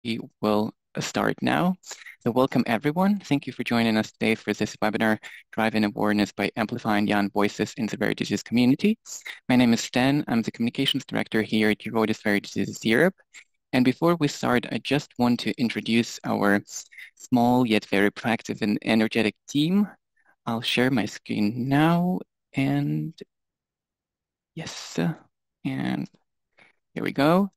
We will start now. So welcome everyone. Thank you for joining us today for this webinar, Driving Awareness by Amplifying Young Voices in the Rare Disease Community. My name is Stan. I'm the Communications Director here at Eurotis Rare Diseases Europe. And before we start, I just want to introduce our small yet very proactive and energetic team. I'll share my screen now. And yes, and here we go.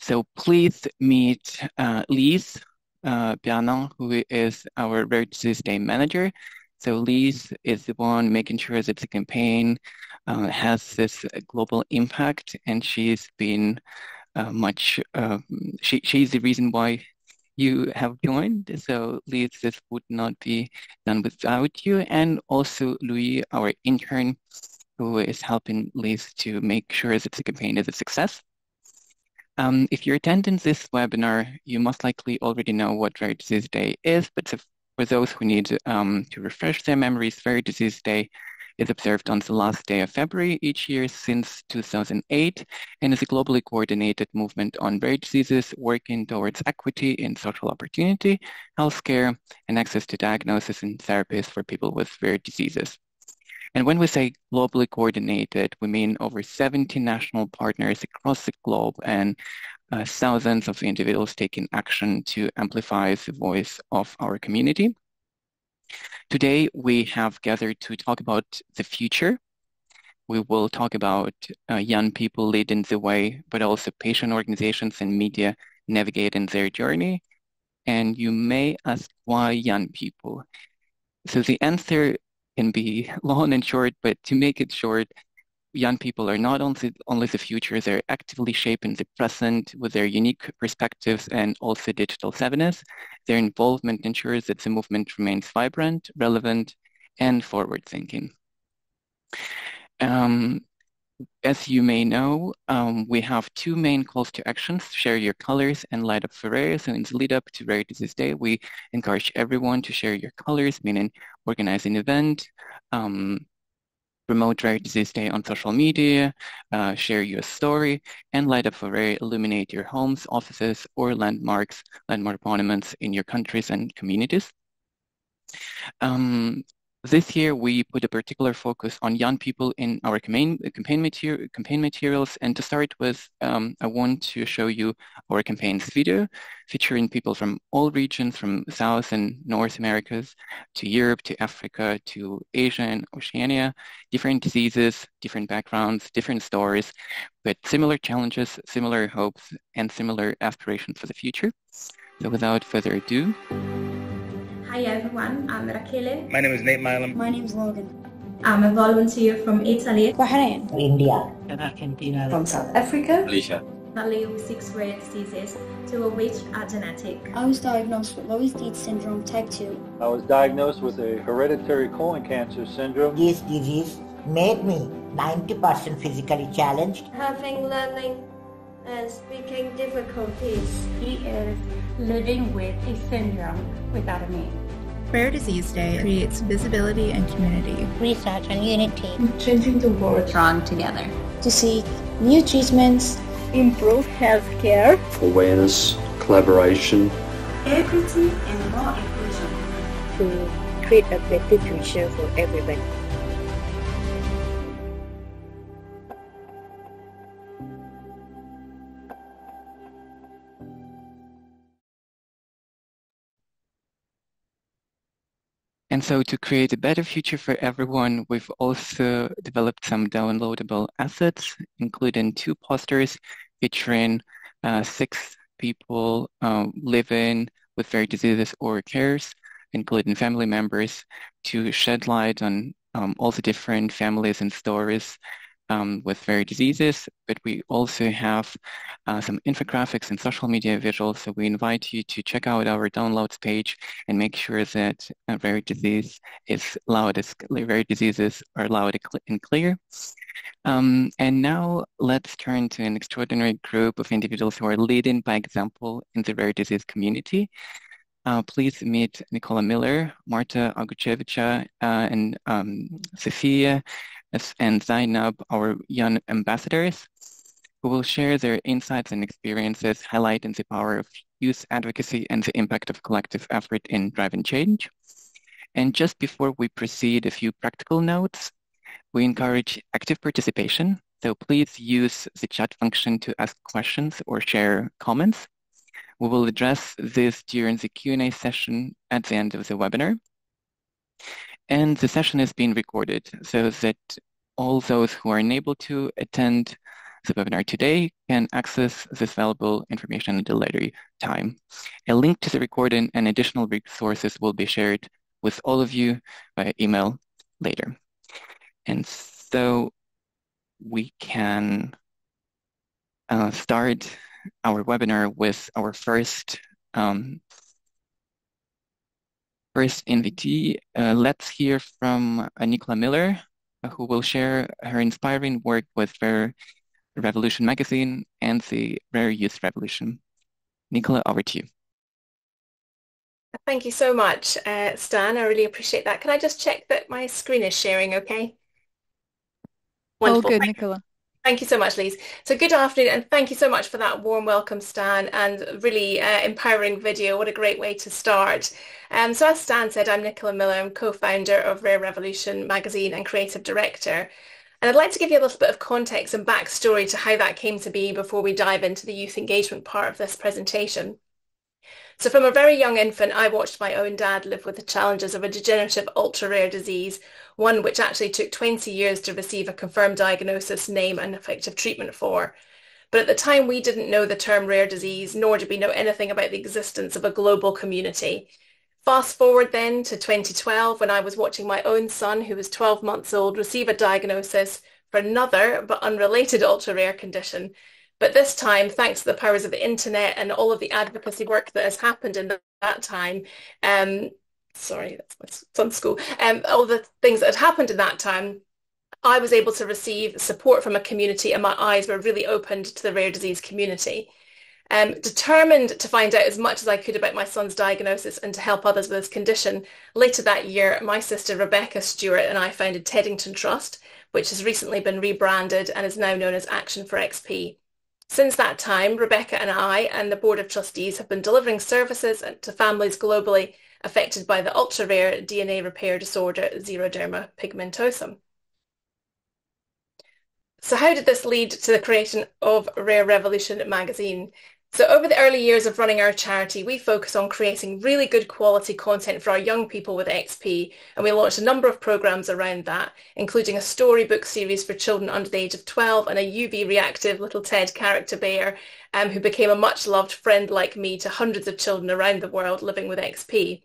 So please meet Lise Bianon, who is our Rare Disease Day Manager. So Lise is the one making sure that the campaign has this global impact, and she's been she's the reason why you have joined. So Lise, this would not be done without you. And also Louis, our intern, who is helping Lise to make sure that the campaign is a success. If you're attending this webinar, you most likely already know what Rare Disease Day is, but for those who need to refresh their memories, Rare Disease Day is observed on the last day of February each year since 2008 and is a globally coordinated movement on rare diseases working towards equity in social opportunity, healthcare, and access to diagnosis and therapies for people with rare diseases. And when we say globally coordinated, we mean over 70 national partners across the globe and thousands of individuals taking action to amplify the voice of our community. Today, we have gathered to talk about the future. We will talk about young people leading the way, but also patient organizations and media navigating their journey. And you may ask, why young people? So the answer can be long and short, but to make it short, young people are not only the future, they're actively shaping the present with their unique perspectives and also digital savviness. Their involvement ensures that the movement remains vibrant, relevant, and forward-thinking. As you may know, we have two main calls to actions: share your colors and light up for rare. So in the lead up to Rare Disease Day, we encourage everyone to share your colors, meaning organize an event, promote Rare Disease Day on social media, share your story, and light up for rare, illuminate your homes, offices, or landmark monuments in your countries and communities. This year, we put a particular focus on young people in our campaign materials. And to start with, I want to show you our campaign's video featuring people from all regions, from South and North Americas to Europe, to Africa, to Asia and Oceania, different diseases, different backgrounds, different stories, but similar challenges, similar hopes, and similar aspirations for the future. So without further ado, hi everyone, I'm Rachele. My name is Nate Milam. My name is Logan. I'm a volunteer from Italy, Bahrain, India, and Argentina, from South Africa, Alicia. I live with 6 rare diseases, 2 of which are genetic. I was diagnosed with Loeys-Dietz syndrome type 2. I was diagnosed with a hereditary colon cancer syndrome. this disease made me 90% physically challenged. Having learning and speaking difficulties. He is living with a syndrome without a name. Rare Disease Day creates visibility and community. Research and unity. Changing the world. Strong together. To seek new treatments. Improve healthcare. Awareness, collaboration. Equity and more inclusion. To create a better future for everybody. And so to create a better future for everyone, we've also developed some downloadable assets, including 2 posters featuring 6 people living with rare diseases or cares, including family members, to shed light on all the different families and stories with rare diseases. But we also have some infographics and social media visuals. So we invite you to check out our downloads page and make sure that rare diseases are loud and clear. And now let's turn to an extraordinary group of individuals who are leading by example in the rare disease community. Please meet Nicola Miller, Marta Agucevica, and Sofia and Zainab, our young ambassadors. who will share their insights and experiences, highlighting the power of youth advocacy and the impact of collective effort in driving change. And just before we proceed, a few practical notes. We encourage active participation, so please use the chat function to ask questions or share comments. We will address this during the Q&A session at the end of the webinar. And the session is being recorded so that all those who are unable to attend the webinar today can access this valuable information at a later time. A link to the recording and additional resources will be shared with all of you by email later. And so we can start our webinar with our first invitee. Let's hear from Nicola Miller, who will share her inspiring work with Rare Revolution magazine and the Rare Youth Revolution. Nicola, over to you. Thank you so much, Stan. I really appreciate that. Can I just check that my screen is sharing okay? Wonderful. All good, Nicola. Thank you so much, Lise. So good afternoon, and thank you so much for that warm welcome, Stan, and really empowering video. What a great way to start. So as Stan said, I'm Nicola Miller. I'm co-founder of Rare Revolution magazine and creative director. And I'd like to give you a little bit of context and backstory to how that came to be before we dive into the youth engagement part of this presentation. So from a very young infant, I watched my own dad live with the challenges of a degenerative ultra-rare disease, one which actually took 20 years to receive a confirmed diagnosis, name and effective treatment for. But at the time, we didn't know the term rare disease, nor did we know anything about the existence of a global community. Fast forward then to 2012, when I was watching my own son, who was 12 months old, receive a diagnosis for another but unrelated ultra-rare condition. But this time, thanks to the powers of the internet and all of the advocacy work that has happened in that time, sorry, that's my son's school, all the things that had happened in that time, I was able to receive support from a community and my eyes were really opened to the rare disease community. Determined to find out as much as I could about my son's diagnosis and to help others with this condition, later that year, my sister Rebecca Stewart and I founded Teddington Trust, which has recently been rebranded and is now known as Action for XP. Since that time, Rebecca and I and the Board of Trustees have been delivering services to families globally affected by the ultra-rare DNA repair disorder xeroderma pigmentosum. So how did this lead to the creation of Rare Revolution magazine? So over the early years of running our charity, we focus on creating really good quality content for our young people with XP, and we launched a number of programs around that, including a storybook series for children under the age of 12 and a UV reactive little Ted character bear who became a much loved friend like me to hundreds of children around the world living with XP.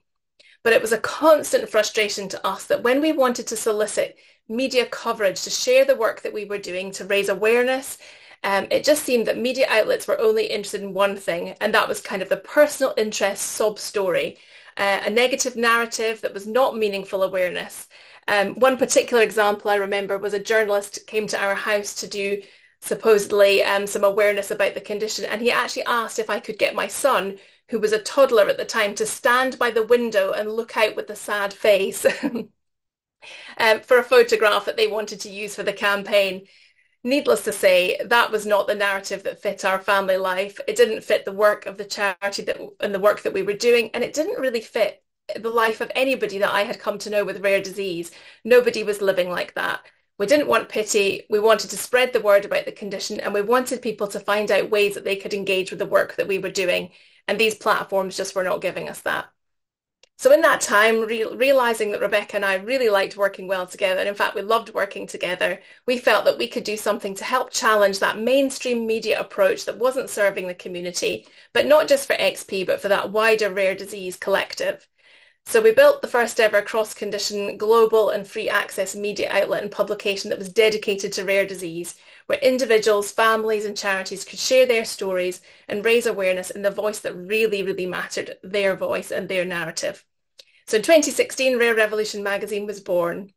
But it was a constant frustration to us that when we wanted to solicit media coverage to share the work that we were doing to raise awareness, it just seemed that media outlets were only interested in one thing, and that was kind of the personal interest sob story, a negative narrative that was not meaningful awareness. One particular example I remember was a journalist came to our house to do supposedly some awareness about the condition, and he actually asked if I could get my son, who was a toddler at the time, to stand by the window and look out with a sad face for a photograph that they wanted to use for the campaign. Needless to say, that was not the narrative that fit our family life. It didn't fit the work of the charity and the work that we were doing, and it didn't really fit the life of anybody that I had come to know with rare disease. Nobody was living like that. We didn't want pity. We wanted to spread the word about the condition, and we wanted people to find out ways that they could engage with the work that we were doing, and these platforms just were not giving us that. So in that time, realizing that Rebecca and I really liked working well together, and in fact, we loved working together, we felt that we could do something to help challenge that mainstream media approach that wasn't serving the community, but not just for XP, but for that wider rare disease collective. So we built the first ever cross-condition global and free access media outlet and publication that was dedicated to rare disease, where individuals, families and charities could share their stories and raise awareness in the voice that really, really mattered, their voice and their narrative. So in 2016, Rare Revolution magazine was born,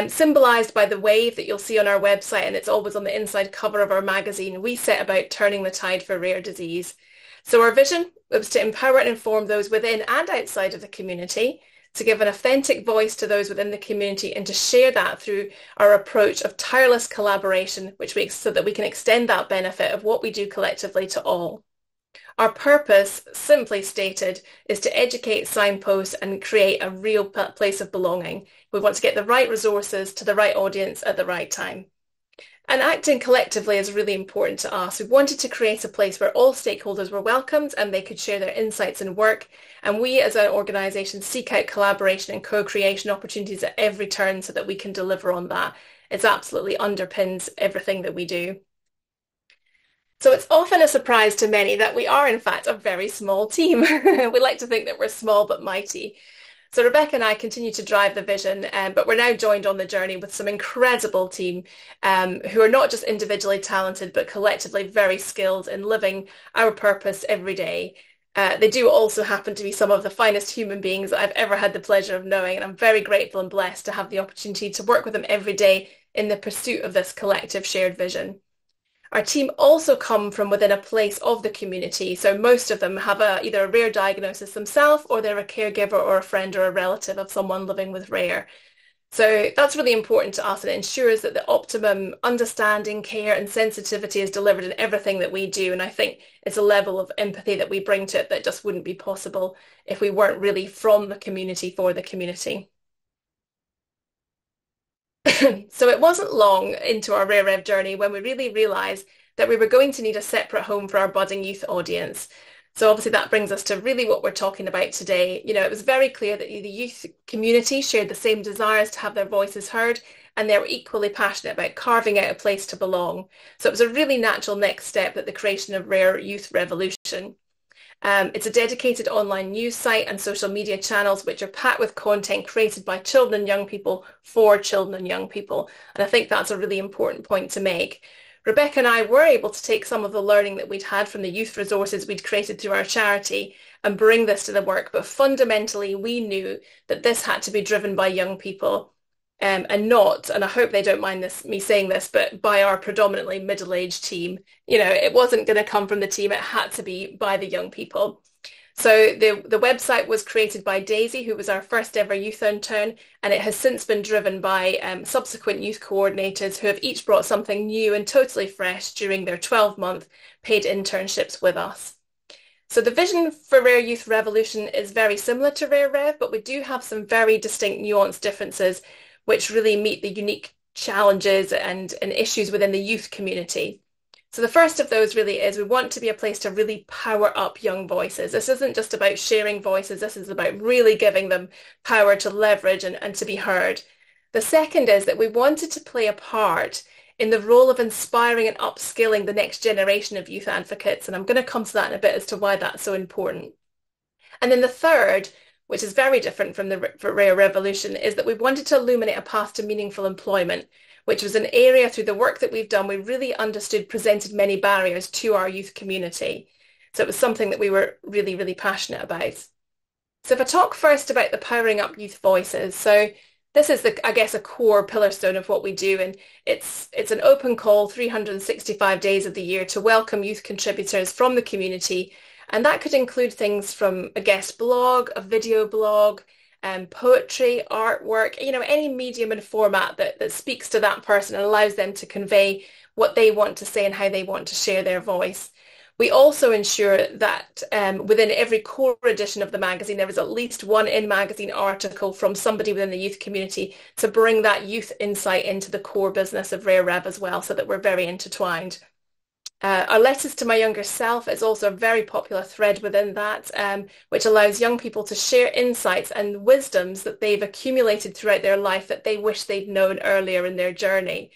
symbolised by the wave that you'll see on our website, and it's always on the inside cover of our magazine. We set about turning the tide for rare disease. So our vision was to empower and inform those within and outside of the community to give an authentic voice to those within the community and to share that through our approach of tireless collaboration, so that we can extend that benefit of what we do collectively to all. Our purpose, simply stated, is to educate, signpost, and create a real place of belonging. We want to get the right resources to the right audience at the right time. And acting collectively is really important to us. We wanted to create a place where all stakeholders were welcomed and they could share their insights and work. And we as an organisation seek out collaboration and co-creation opportunities at every turn so that we can deliver on that. It absolutely underpins everything that we do. So it's often a surprise to many that we are, in fact, a very small team. We like to think that we're small but mighty. So Rebecca and I continue to drive the vision, but we're now joined on the journey with some incredible team who are not just individually talented, but collectively very skilled in living our purpose every day. They do also happen to be some of the finest human beings that I've ever had the pleasure of knowing, and I'm very grateful and blessed to have the opportunity to work with them every day in the pursuit of this collective shared vision. Our team also come from within a place of the community, so most of them have either a rare diagnosis themselves, or they're a caregiver or a friend or a relative of someone living with rare. So that's really important to us, and it ensures that the optimum understanding, care and sensitivity is delivered in everything that we do. And I think it's a level of empathy that we bring to it that just wouldn't be possible if we weren't really from the community for the community. So it wasn't long into our Rare Rev journey when we really realised that we were going to need a separate home for our budding youth audience. So obviously that brings us to really what we're talking about today. You know, it was very clear that the youth community shared the same desires to have their voices heard, and they were equally passionate about carving out a place to belong. So it was a really natural next step that the creation of Rare Youth Revolution. It's a dedicated online news site and social media channels which are packed with content created by children and young people for children and young people. And I think that's a really important point to make. Rebecca and I were able to take some of the learning that we'd had from the youth resources we'd created through our charity and bring this to the work. But fundamentally, we knew that this had to be driven by young people. And not, and I hope they don't mind me saying this, but by our predominantly middle-aged team. You know, it wasn't going to come from the team, it had to be by the young people. So the website was created by Daisy, who was our first ever youth intern, and it has since been driven by subsequent youth coordinators who have each brought something new and totally fresh during their 12-month paid internships with us. So the vision for Rare Youth Revolution is very similar to Rare Rev, but we do have some very distinct nuanced differences which really meet the unique challenges and issues within the youth community. So the first of those really is we want to be a place to really power up young voices. This isn't just about sharing voices, this is about really giving them power to leverage and to be heard. The second is that we wanted to play a part in the role of inspiring and upskilling the next generation of youth advocates, and I'm going to come to that in a bit as to why that's so important. And then the third, which is very different from the Rare Revolution, is that we wanted to illuminate a path to meaningful employment, which was an area through the work that we've done we really understood presented many barriers to our youth community. So it was something that we were really, really passionate about. So if I talk first about the powering up youth voices, so this is, I guess, a core pillar stone of what we do, and it's an open call 365 days of the year to welcome youth contributors from the community. And that could include things from a guest blog, a video blog, poetry, artwork, you know, any medium and format that speaks to that person and allows them to convey what they want to say and how they want to share their voice. We also ensure that within every core edition of the magazine, there is at least one in-magazine article from somebody within the youth community to bring that youth insight into the core business of Rare Rev as well, so that we're very intertwined. Our letters to my younger self is also a very popular thread within that, which allows young people to share insights and wisdoms that they've accumulated throughout their life that they wish they'd known earlier in their journey.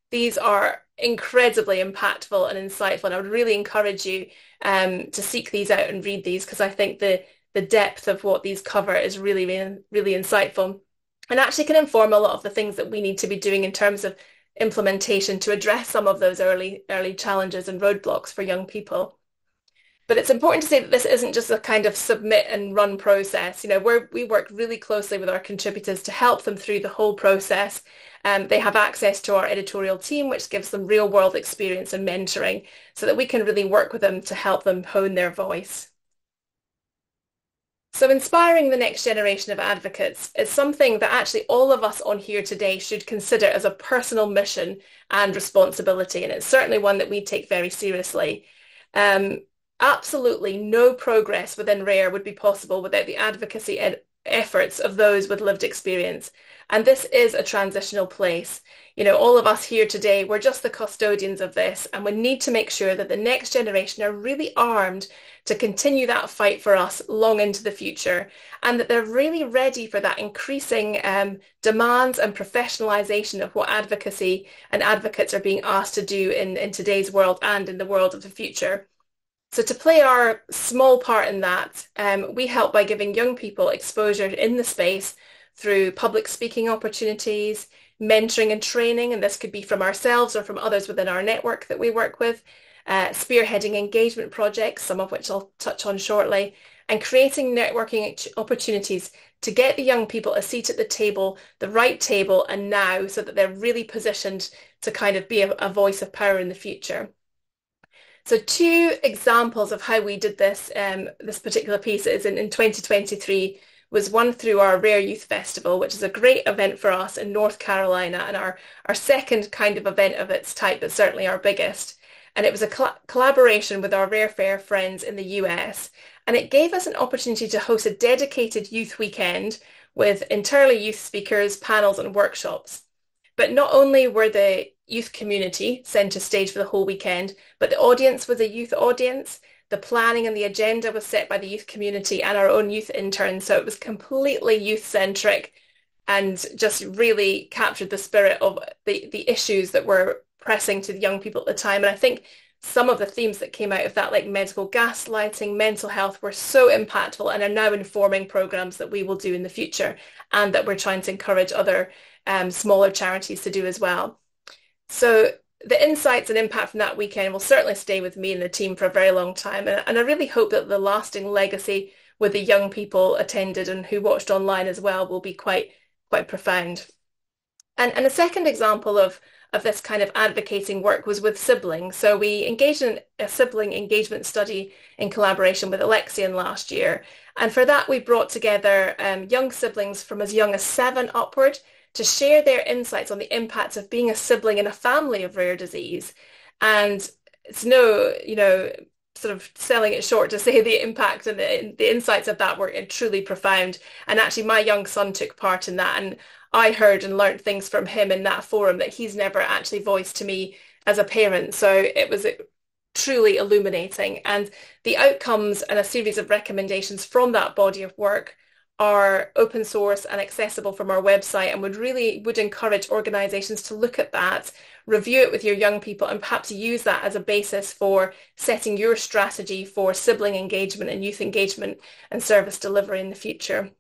These are incredibly impactful and insightful, and I would really encourage you to seek these out and read these, because I think the depth of what these cover is really, really insightful and actually can inform a lot of the things that we need to be doing in terms of implementation to address some of those early challenges and roadblocks for young people. But it's important to say that this isn't just a kind of submit and run process. You know, we work really closely with our contributors to help them through the whole process. They have access to our editorial team, which gives them real world experience and mentoring so that we can really work with them to help them hone their voice. So inspiring the next generation of advocates is something that actually all of us on here today should consider as a personal mission and responsibility. And it's certainly one that we take very seriously. Absolutely no progress within RARE would be possible without the advocacy efforts of those with lived experience. And this is a transitional place. You know, all of us here today, we're just the custodians of this, and we need to make sure that the next generation are really armed to continue that fight for us long into the future, and that they're really ready for that increasing demands and professionalization of what advocacy and advocates are being asked to do in today's world and in the world of the future. So to play our small part in that, we help by giving young people exposure in the space through public speaking opportunities, mentoring and training, and this could be from ourselves or from others within our network that we work with, spearheading engagement projects, some of which I'll touch on shortly, and creating networking opportunities to get the young people a seat at the table, the right table, and now, so that they're really positioned to kind of be a voice of power in the future. So 2 examples of how we did this, this particular piece is in 2023, was one through our Rare Youth Festival, which is a great event for us in North Carolina, and our second kind of event of its type, but certainly our biggest. And it was a collaboration with our Rare Fair friends in the US. And it gave us an opportunity to host a dedicated youth weekend with entirely youth speakers, panels, and workshops. But not only were the youth community centre stage for the whole weekend, but the audience was a youth audience. The planning and the agenda was set by the youth community and our own youth interns. So it was completely youth-centric and just really captured the spirit of the issues that were pressing to the young people at the time. And I think some of the themes that came out of that, like medical gaslighting, mental health, were so impactful and are now informing programs that we will do in the future and that we're trying to encourage other smaller charities to do as well. So the insights and impact from that weekend will certainly stay with me and the team for a very long time. And I really hope that the lasting legacy with the young people attended and who watched online as well will be quite profound. And a second example of this kind of advocating work was with siblings. So we engaged in a sibling engagement study in collaboration with Alexian last year. And for that, we brought together young siblings from as young as 7 upward to share their insights on the impacts of being a sibling in a family of rare disease. And it's no, sort of selling it short to say the impact and the insights of that were truly profound. And actually my young son took part in that, and I heard and learned things from him in that forum that he's never actually voiced to me as a parent. So it was truly illuminating. And the outcomes and a series of recommendations from that body of work are open source and accessible from our website, and would encourage organisations to look at that, review it with your young people, and perhaps use that as a basis for setting your strategy for sibling engagement and youth engagement and service delivery in the future.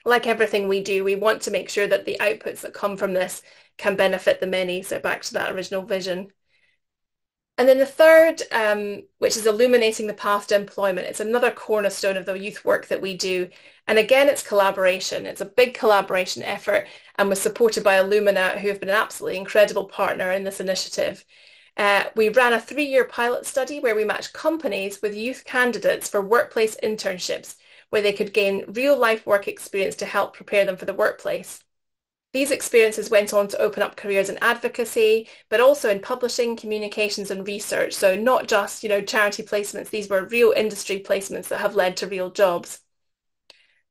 Like everything we do, we want to make sure that the outputs that come from this can benefit the many. So back to that original vision. And then the third, which is illuminating the path to employment. It's another cornerstone of the youth work that we do. And again, it's collaboration. It's a big collaboration effort and was supported by Illumina, who have been an absolutely incredible partner in this initiative. We ran a 3-year pilot study where we matched companies with youth candidates for workplace internships, where they could gain real-life work experience to help prepare them for the workplace. These experiences went on to open up careers in advocacy, but also in publishing, communications, and research. So not just, charity placements. These were real industry placements that have led to real jobs.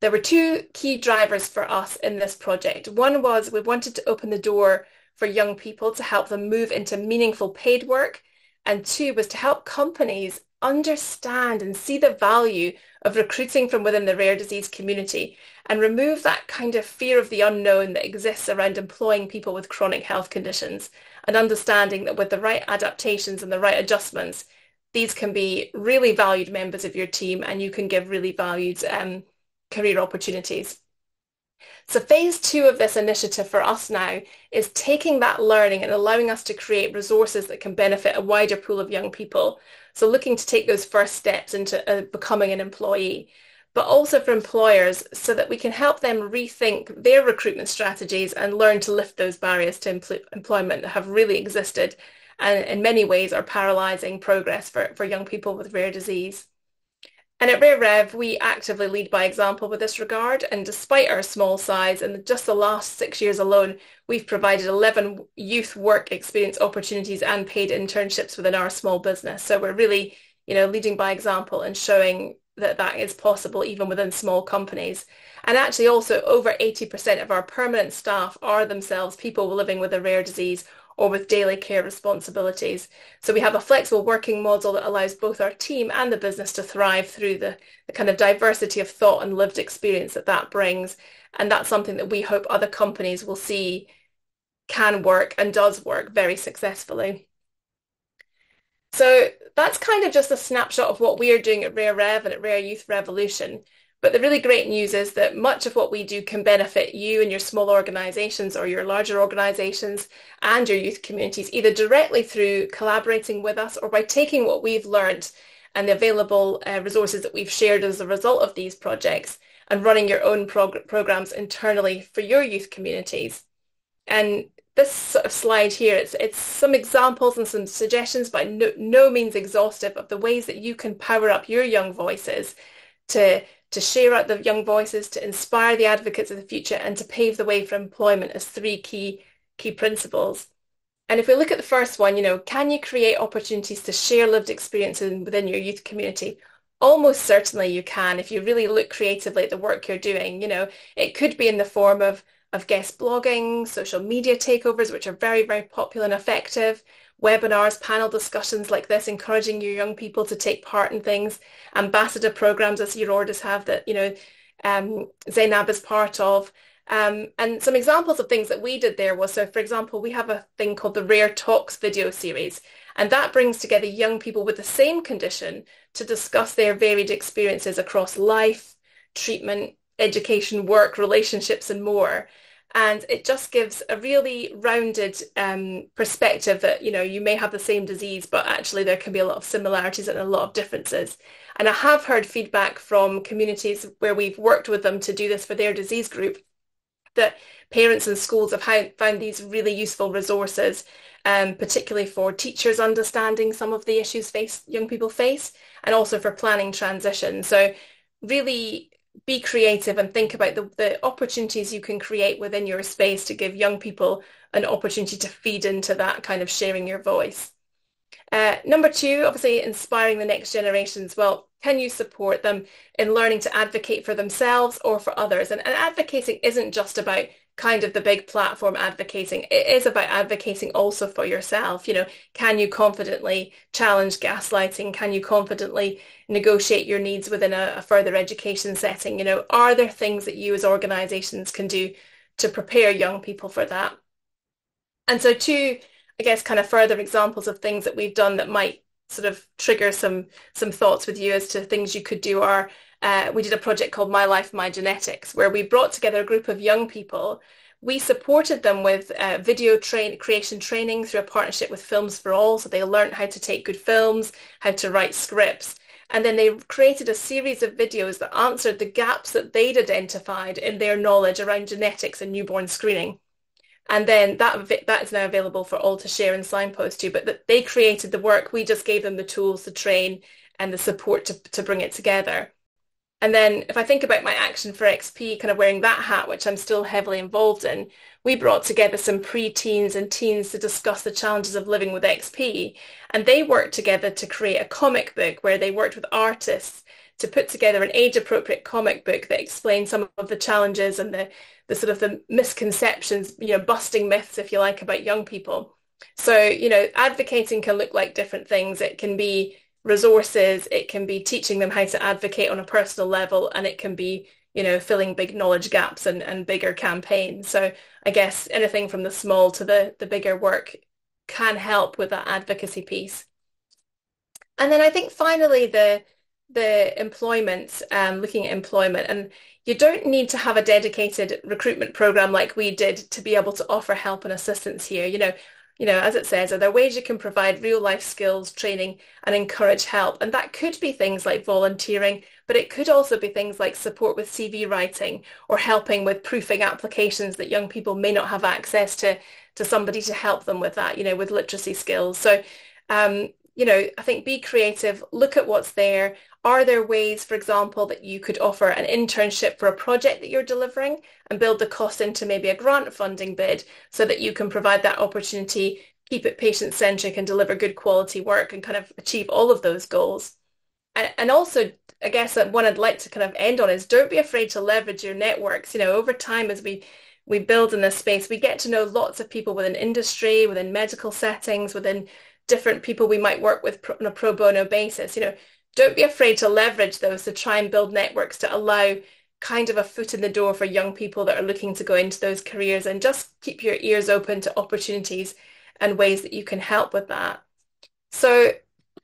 There were 2 key drivers for us in this project. One was we wanted to open the door for young people to help them move into meaningful paid work. And 2 was to help companies understand and see the value of recruiting from within the rare disease community and remove that kind of fear of the unknown that exists around employing people with chronic health conditions, and understanding that with the right adaptations and the right adjustments, these can be really valued members of your team and you can give really valued career opportunities. So phase 2 of this initiative for us now is taking that learning and allowing us to create resources that can benefit a wider pool of young people. So looking to take those first steps into becoming an employee, but also for employers so that we can help them rethink their recruitment strategies and learn to lift those barriers to employment that have really existed and in many ways are paralysing progress for young people with rare disease. And at Rare Rev, we actively lead by example with this regard. And despite our small size, in just the last 6 years alone, we've provided 11 youth work experience opportunities and paid internships within our small business. So we're really, leading by example and showing that that is possible even within small companies. And actually also over 80% of our permanent staff are themselves people living with a rare disease or with daily care responsibilities. So we have a flexible working model that allows both our team and the business to thrive through the kind of diversity of thought and lived experience that brings. And that's something that we hope other companies will see can work and does work very successfully. So that's kind of just a snapshot of what we are doing at Rare Rev and at Rare Youth Revolution. But the really great news is that much of what we do can benefit you and your small organisations or your larger organisations and your youth communities, either directly through collaborating with us or by taking what we've learned and the available resources that we've shared as a result of these projects and running your own programmes internally for your youth communities. And this sort of slide here, it's some examples and some suggestions, but no means exhaustive, of the ways that you can power up your young voices to share out the young voices, to inspire the advocates of the future, and to pave the way for employment as three key principles. And if we look at the first one, can you create opportunities to share lived experiences within your youth community? Almost certainly you can if you really look creatively at the work you're doing. It could be in the form of guest blogging, social media takeovers, which are very, very popular and effective, webinars, panel discussions like this, encouraging your young people to take part in things, ambassador programs, as your orders have, that, Zainab is part of. And some examples of things that we did there was, so for example, we have a thing called the Rare Talks video series, and that brings together young people with the same condition to discuss their varied experiences across life, treatment, education, work, relationships, and more. And it just gives a really rounded perspective that, you may have the same disease, but actually there can be a lot of similarities and a lot of differences. And I have heard feedback from communities where we've worked with them to do this for their disease group, that parents and schools have found these really useful resources, particularly for teachers understanding some of the issues young people face, and also for planning transition. So really be creative and think about the opportunities you can create within your space to give young people an opportunity to feed into that kind of sharing your voice. Number two, obviously inspiring the next generations. Well, can you support them in learning to advocate for themselves or for others? And advocating isn't just about kind of the big platform advocating. It is about advocating also for yourself. Can you confidently challenge gaslighting? Can you confidently negotiate your needs within a further education setting? Are there things that you as organizations can do to prepare young people for that? And so two, I guess, kind of further examples of things that we've done that might sort of trigger some thoughts with you as to things you could do are, we did a project called My Life, My Genetics, where we brought together a group of young people. We supported them with video creation training through a partnership with Films for All. So they learned how to take good films, how to write scripts. And then they created a series of videos that answered the gaps that they'd identified in their knowledge around genetics and newborn screening. And then that is now available for all to share and signpost to. But they created the work. We just gave them the tools to train and the support to bring it together. And then if I think about my Action for XP, kind of wearing that hat, which I'm still heavily involved in, we brought together some pre-teens and teens to discuss the challenges of living with XP. And they worked together to create a comic book where they worked with artists to put together an age-appropriate comic book that explained some of the challenges and the sort of the misconceptions, busting myths, if you like, about young people. So, advocating can look like different things. It can be resources, it can be teaching them how to advocate on a personal level, and it can be, filling big knowledge gaps and bigger campaigns. So I guess anything from the small to the bigger work can help with that advocacy piece. And then I think finally the employment, looking at employment, and you don't need to have a dedicated recruitment program like we did to be able to offer help and assistance here. As it says, are there ways you can provide real life skills, training, and encourage help? And that could be things like volunteering, but it could also be things like support with CV writing or helping with proofing applications that young people may not have access to somebody to help them with that, with literacy skills. So I think be creative, look at what's there. Are there ways, for example, that you could offer an internship for a project that you're delivering and build the cost into maybe a grant funding bid so that you can provide that opportunity, keep it patient-centric and deliver good quality work and kind of achieve all of those goals. And also, I guess that one I'd like to kind of end on is don't be afraid to leverage your networks. Over time as we build in this space, we get to know lots of people within industry, within medical settings, within different people we might work with on a pro bono basis. Don't be afraid to leverage those to try and build networks to allow kind of a foot in the door for young people that are looking to go into those careers, and just keep your ears open to opportunities and ways that you can help with that. So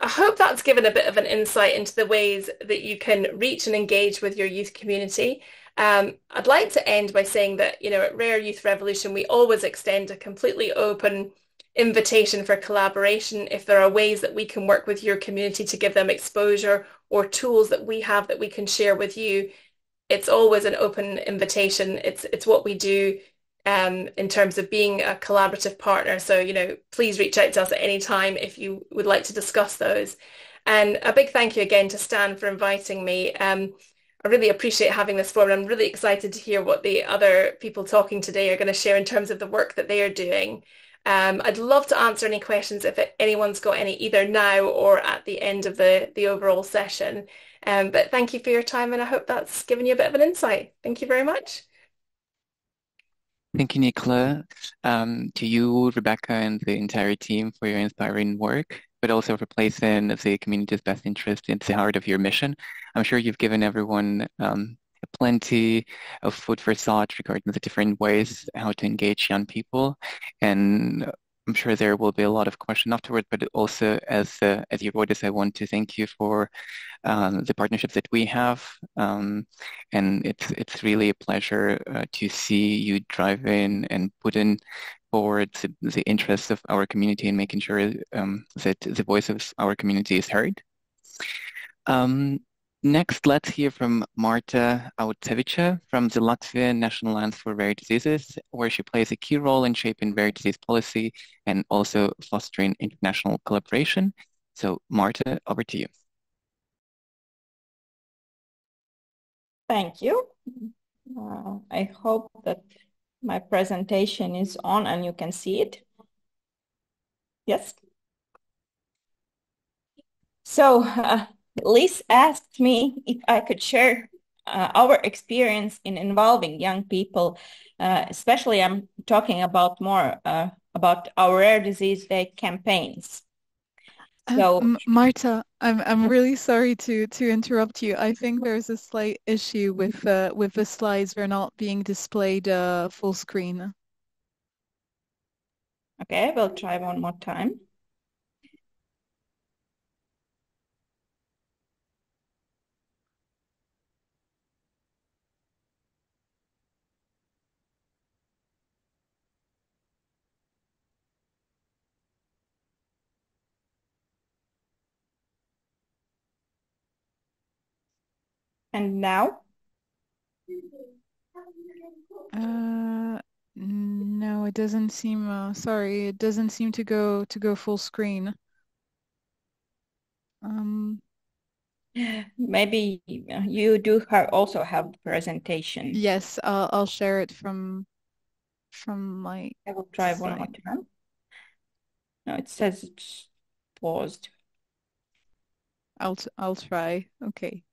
I hope that's given a bit of an insight into the ways that you can reach and engage with your youth community. I'd like to end by saying that, at Rare Youth Revolution, we always extend a completely open invitation for collaboration. If there are ways that we can work with your community to give them exposure or tools that we have that we can share with you, it's always an open invitation. It's what we do in terms of being a collaborative partner. So, please reach out to us at any time if you would like to discuss those. And a big thank you again to Stan for inviting me. I really appreciate having this forum. I'm really excited to hear what the other people talking today are going to share in terms of the work that they are doing. I'd love to answer any questions if anyone's got any, either now or at the end of the overall session. But thank you for your time, and I hope that's given you a bit of an insight. Thank you very much. Thank you, Nicola, to you, Rebecca, and the entire team for your inspiring work, but also for placing the community's best interest into the heart of your mission. I'm sure you've given everyone plenty of food for thought regarding the different ways how to engage young people, and I'm sure there will be a lot of questions afterwards. But also, as you wrote this, I want to thank you for the partnerships that we have, and it's really a pleasure to see you driving and putting forward the interests of our community and making sure that the voice of our community is heard. Next, let's hear from Marta Autsevica from the Latvian National Alliance for Rare Diseases, where she plays a key role in shaping rare disease policy and also fostering international collaboration. So, Marta, over to you. Thank you. I hope that my presentation is on and you can see it. Yes? So, Liz asked me if I could share our experience in involving young people, especially I'm talking about more about our Rare Disease Day campaigns. So, Marta, I'm really sorry to interrupt you. I think there's a slight issue with the slides. They're not being displayed full screen. Okay, we'll try one more time. And now? No, it doesn't seem, sorry, it doesn't seem to go full screen. Maybe you do also have the presentation. Yes, I'll share it from my I will try one more time. No, it says it's paused. I'll try. Okay.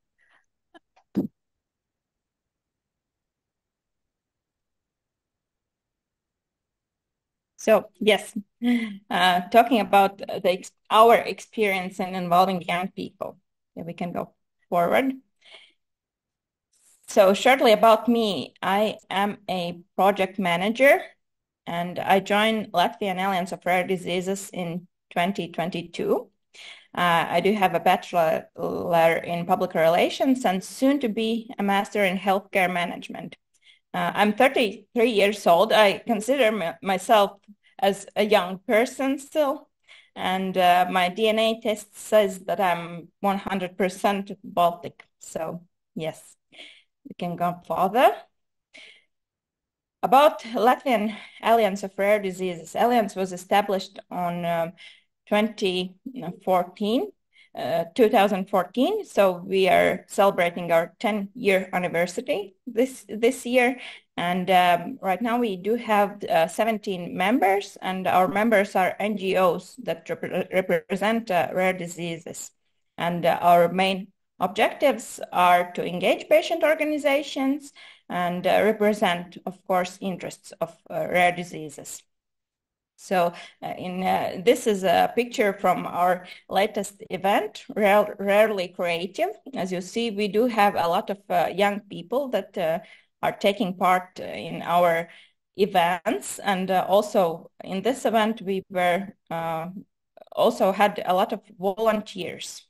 So yes, talking about our experience in involving young people. Yeah, we can go forward. So shortly about me, I am a project manager and I joined Latvian Alliance of Rare Diseases in 2022. I do have a bachelor in public relations and soon to be a master in healthcare management. I'm 33 years old. I consider myself as a young person still, and my DNA test says that I'm 100% Baltic. So yes, we can go further. About Latvian Alliance of Rare Diseases. Alliance was established on 2014. So we are celebrating our 10-year anniversary this year, and right now we do have 17 members, and our members are NGOs that represent rare diseases, and our main objectives are to engage patient organizations and represent, of course, interests of rare diseases. So this is a picture from our latest event, Rarely Creative. As you see, we do have a lot of young people that are taking part in our events. And also in this event, we were also had a lot of volunteers.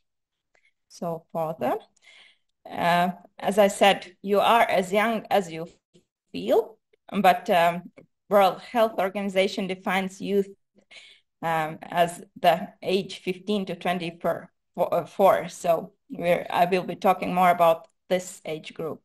So further, as I said, you are as young as you feel, but World Health Organization defines youth as the age 15 to 24. So I will be talking more about this age group.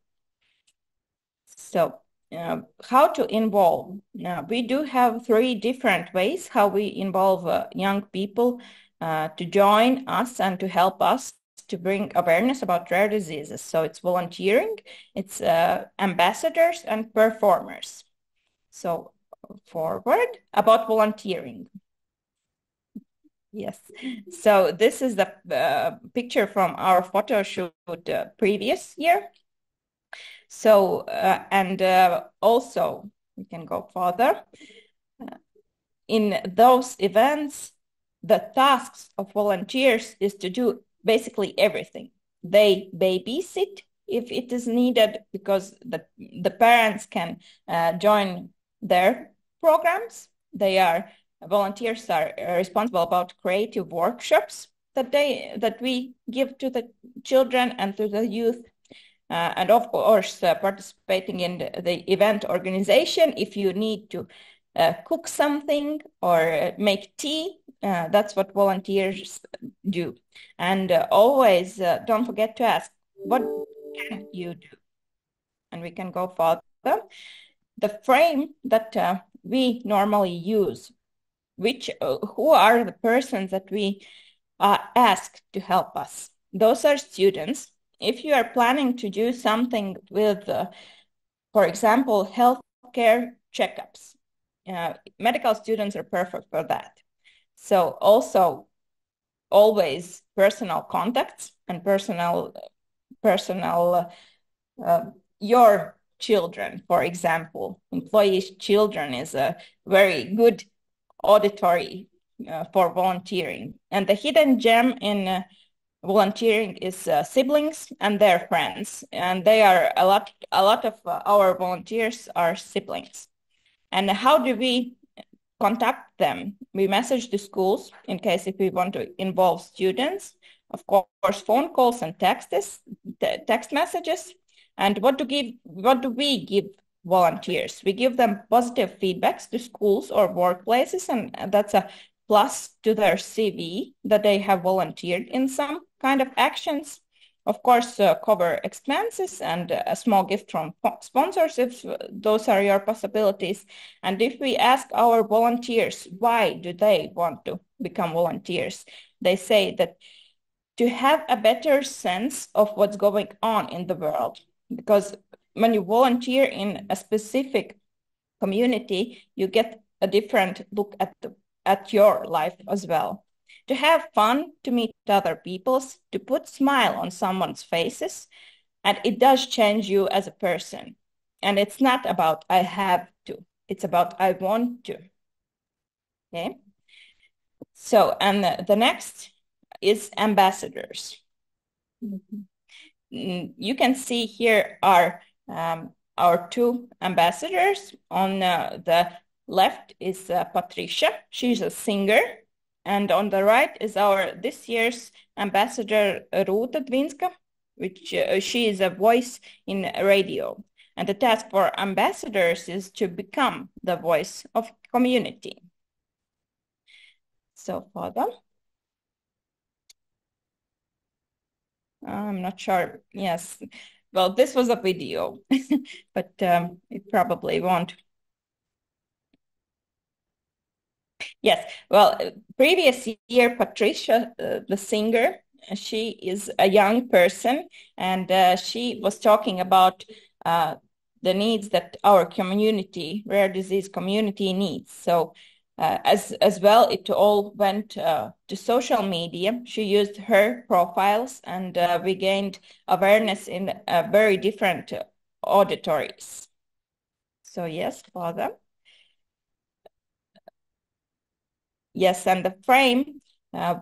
So how to involve? Now, we do have 3 different ways how we involve young people to join us and to help us to bring awareness about rare diseases. So it's volunteering, it's ambassadors and performers. So forward about volunteering. Yes. So this is the picture from our photo shoot previous year. So and also we can go further. In those events, the tasks of volunteers is to do basically everything. They babysit if it is needed, because the parents can join their programs. Volunteers are responsible about creative workshops that we give to the children and to the youth, and of course participating in the event organization. If you need to cook something or make tea, that's what volunteers do. And always don't forget to ask, what can you do? And we can go further. The frame that we normally use, who are the persons that we ask to help us? Those are students. If you are planning to do something with, for example, healthcare checkups, medical students are perfect for that. So also always personal contacts and your children, for example, employees' children is a very good auditory for volunteering. And the hidden gem in volunteering is siblings and their friends. And they are a lot of our volunteers are siblings. And how do we contact them? We message the schools in case if we want to involve students. Of course, phone calls and text messages. And what do we give volunteers? We give them positive feedbacks to schools or workplaces, and that's a plus to their CV that they have volunteered in some kind of actions. Of course, cover expenses and a small gift from sponsors if those are your possibilities. And if we ask our volunteers, why do they want to become volunteers? They say that to have a better sense of what's going on in the world. Because when you volunteer in a specific community, you get a different look at your life as well. To have fun, to meet other people, to put smile on someone's faces, and it does change you as a person. And it's not about I have to, it's about I want to. Okay. So, and the next is ambassadors. You can see here are our 2 ambassadors. On the left is Patricia. She's a singer. And on the right is our this year's ambassador, Ruta Dvinska, which she is a voice in radio. And the task for ambassadors is to become the voice of community. So further. I'm not sure. Yes. Well, this was a video, but it probably won't. Yes, well, previous year, Patricia, the singer, she is a young person, and she was talking about the needs that our community, rare disease community needs. So as well, it all went to social media. She used her profiles, and we gained awareness in very different auditories. So yes, Father. Yes, and the frame,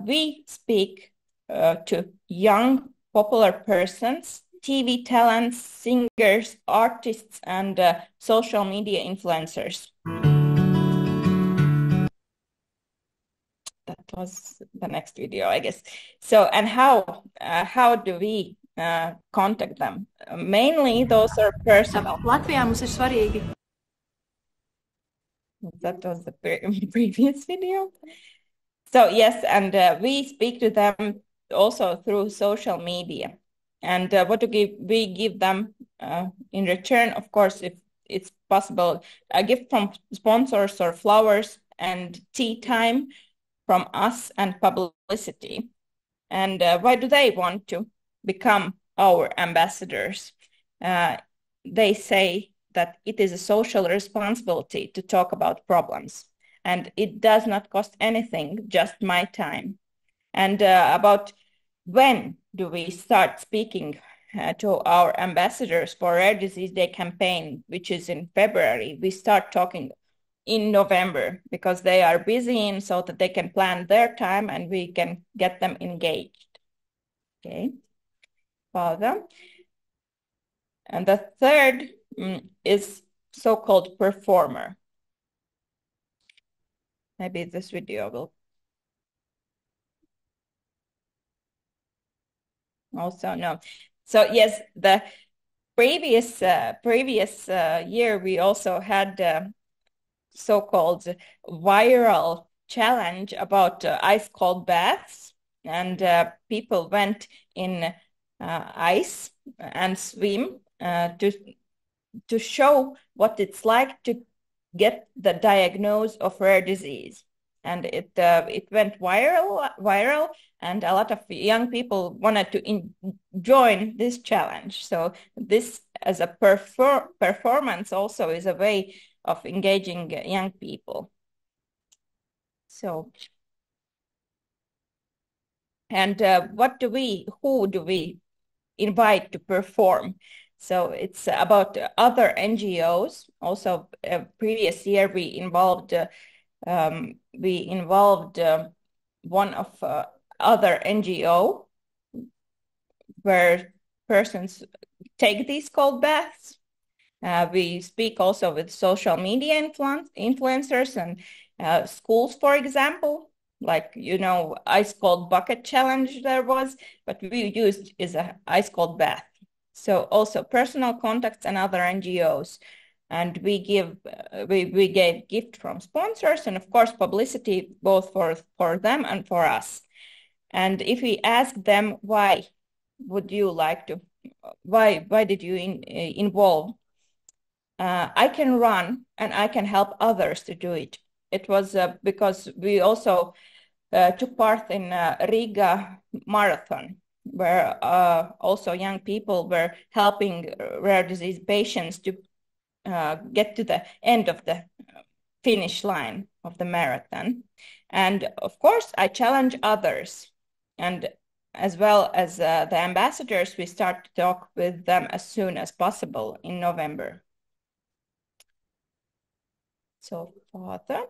we speak to young, popular persons, TV talents, singers, artists, and social media influencers. That was the next video, I guess. So, and how do we contact them? Mainly, those are personal. That was the previous video. So yes, and we speak to them also through social media. And what do we give them in return? Of course, if it's possible, a gift from sponsors or flowers and tea time from us and publicity. And why do they want to become our ambassadors? They say that it is a social responsibility to talk about problems, and it does not cost anything, just my time. And about when do we start speaking to our ambassadors for Rare Disease Day campaign, which is in February, we start talking in November because they are busy and so that they can plan their time and we can get them engaged. Okay, Father. And the third is so-called performer. Maybe this video will also no. So yes, the previous year we also had so-called viral challenge about ice cold baths, and people went in ice and swim to show what it's like to get the diagnosis of rare disease. And it went viral, and a lot of young people wanted to join this challenge. So this as a performance also is a way of engaging young people. So, and who do we invite to perform? So it's about other NGOs. Also, previous year we involved one of other NGO where persons take these cold baths. We speak also with social media influencers and schools, for example, like, ice cold bucket challenge there was, but we used is a ice cold bath. So also personal contacts and other NGOs. And we gave gift from sponsors and of course publicity both for them and for us. And if we ask them why did you involve? I can run and I can help others to do it. It was because we also took part in Riga Marathon, where also young people were helping rare disease patients to get to the end of the finish line of the marathon. And of course, I challenge others. And as well as the ambassadors, we start to talk with them as soon as possible in November. So, Father.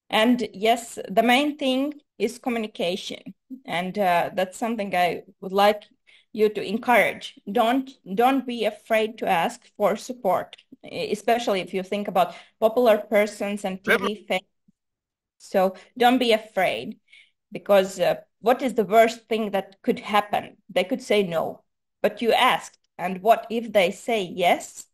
And yes, the main thing is communication. And that's something I would like you to encourage. Don't be afraid to ask for support, especially if you think about popular persons and TV fame. So don't be afraid, because what is the worst thing that could happen? They could say no, but you asked. And what if they say yes?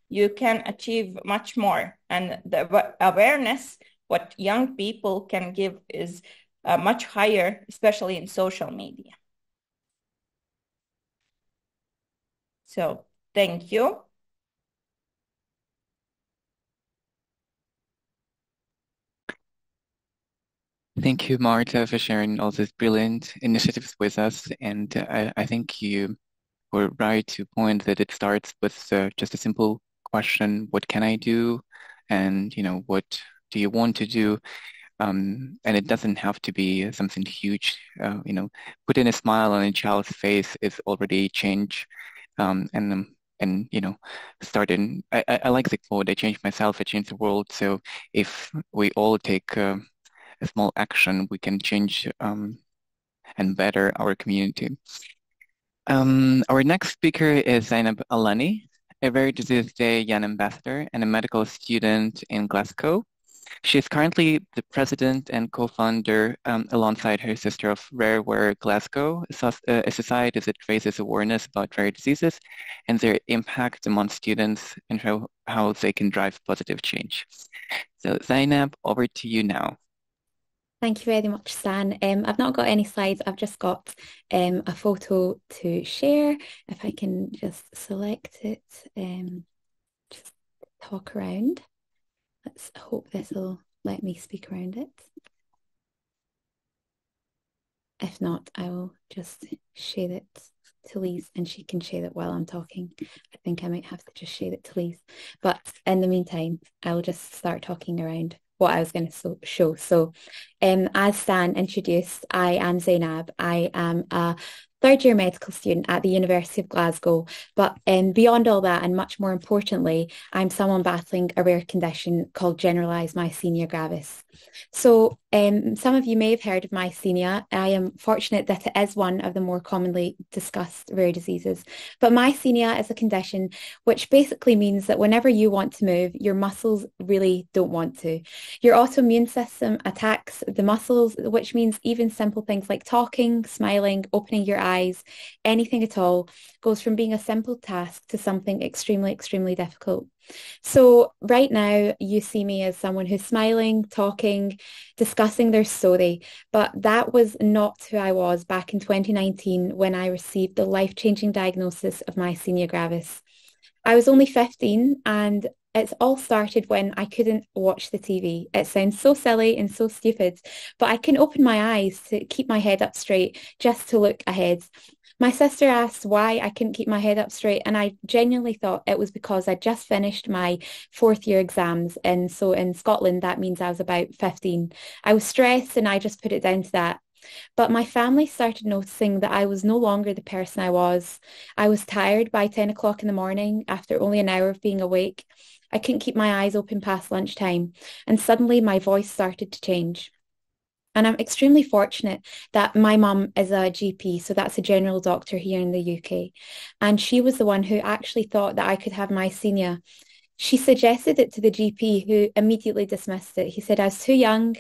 You can achieve much more. And the awareness what young people can give is much higher, especially in social media. So thank you. Thank you, Marta, for sharing all these brilliant initiatives with us. And I think you were right to point that it starts with just a simple question, what can I do? And, what do you want to do? And it doesn't have to be something huge. Putting a smile on a child's face is already change. And starting, I like the quote, I changed myself, I changed the world. So if we all take a small action, we can change and better our community. Our next speaker is Zainab Alani, a Rare Disease Day Young Ambassador and a medical student in Glasgow. She is currently the president and co-founder, alongside her sister, of Rareware Glasgow, a society that raises awareness about rare diseases and their impact among students and how they can drive positive change. So Zainab, over to you now. Thank you very much, Stan. I've not got any slides. I've just got a photo to share. If I can just select it, just talk around. Let's hope this will let me speak around it. If not, I will just share it to Lise and she can share it while I'm talking. I think I might have to just share it to Lise. But in the meantime, I'll just start talking around what I was going to show. So as Stan introduced, I am Zainab. I am a third-year medical student at the University of Glasgow. But beyond all that, and much more importantly, I'm someone battling a rare condition called generalised myasthenia gravis. So some of you may have heard of myasthenia. I am fortunate that it is one of the more commonly discussed rare diseases. But myasthenia is a condition which basically means that whenever you want to move, your muscles really don't want to. Your autoimmune system attacks the muscles, which means even simple things like talking, smiling, opening your eyes, anything at all, goes from being a simple task to something extremely, extremely difficult. So right now you see me as someone who's smiling, talking, discussing their story, but that was not who I was back in 2019 when I received the life-changing diagnosis of myasthenia gravis. I was only 15 and it's all started when I couldn't watch the TV. It sounds so silly and so stupid, but I can open my eyes to keep my head up straight just to look ahead. My sister asked why I couldn't keep my head up straight, and I genuinely thought it was because I just finished my fourth year exams. And so in Scotland, that means I was about 15. I was stressed and I just put it down to that. But my family started noticing that I was no longer the person I was. I was tired by 10 o'clock in the morning after only an hour of being awake. I couldn't keep my eyes open past lunchtime, and suddenly my voice started to change. And I'm extremely fortunate that my mum is a GP, so that's a general doctor here in the UK. And she was the one who actually thought that I could have myasthenia. She suggested it to the GP, who immediately dismissed it. He said I was too young,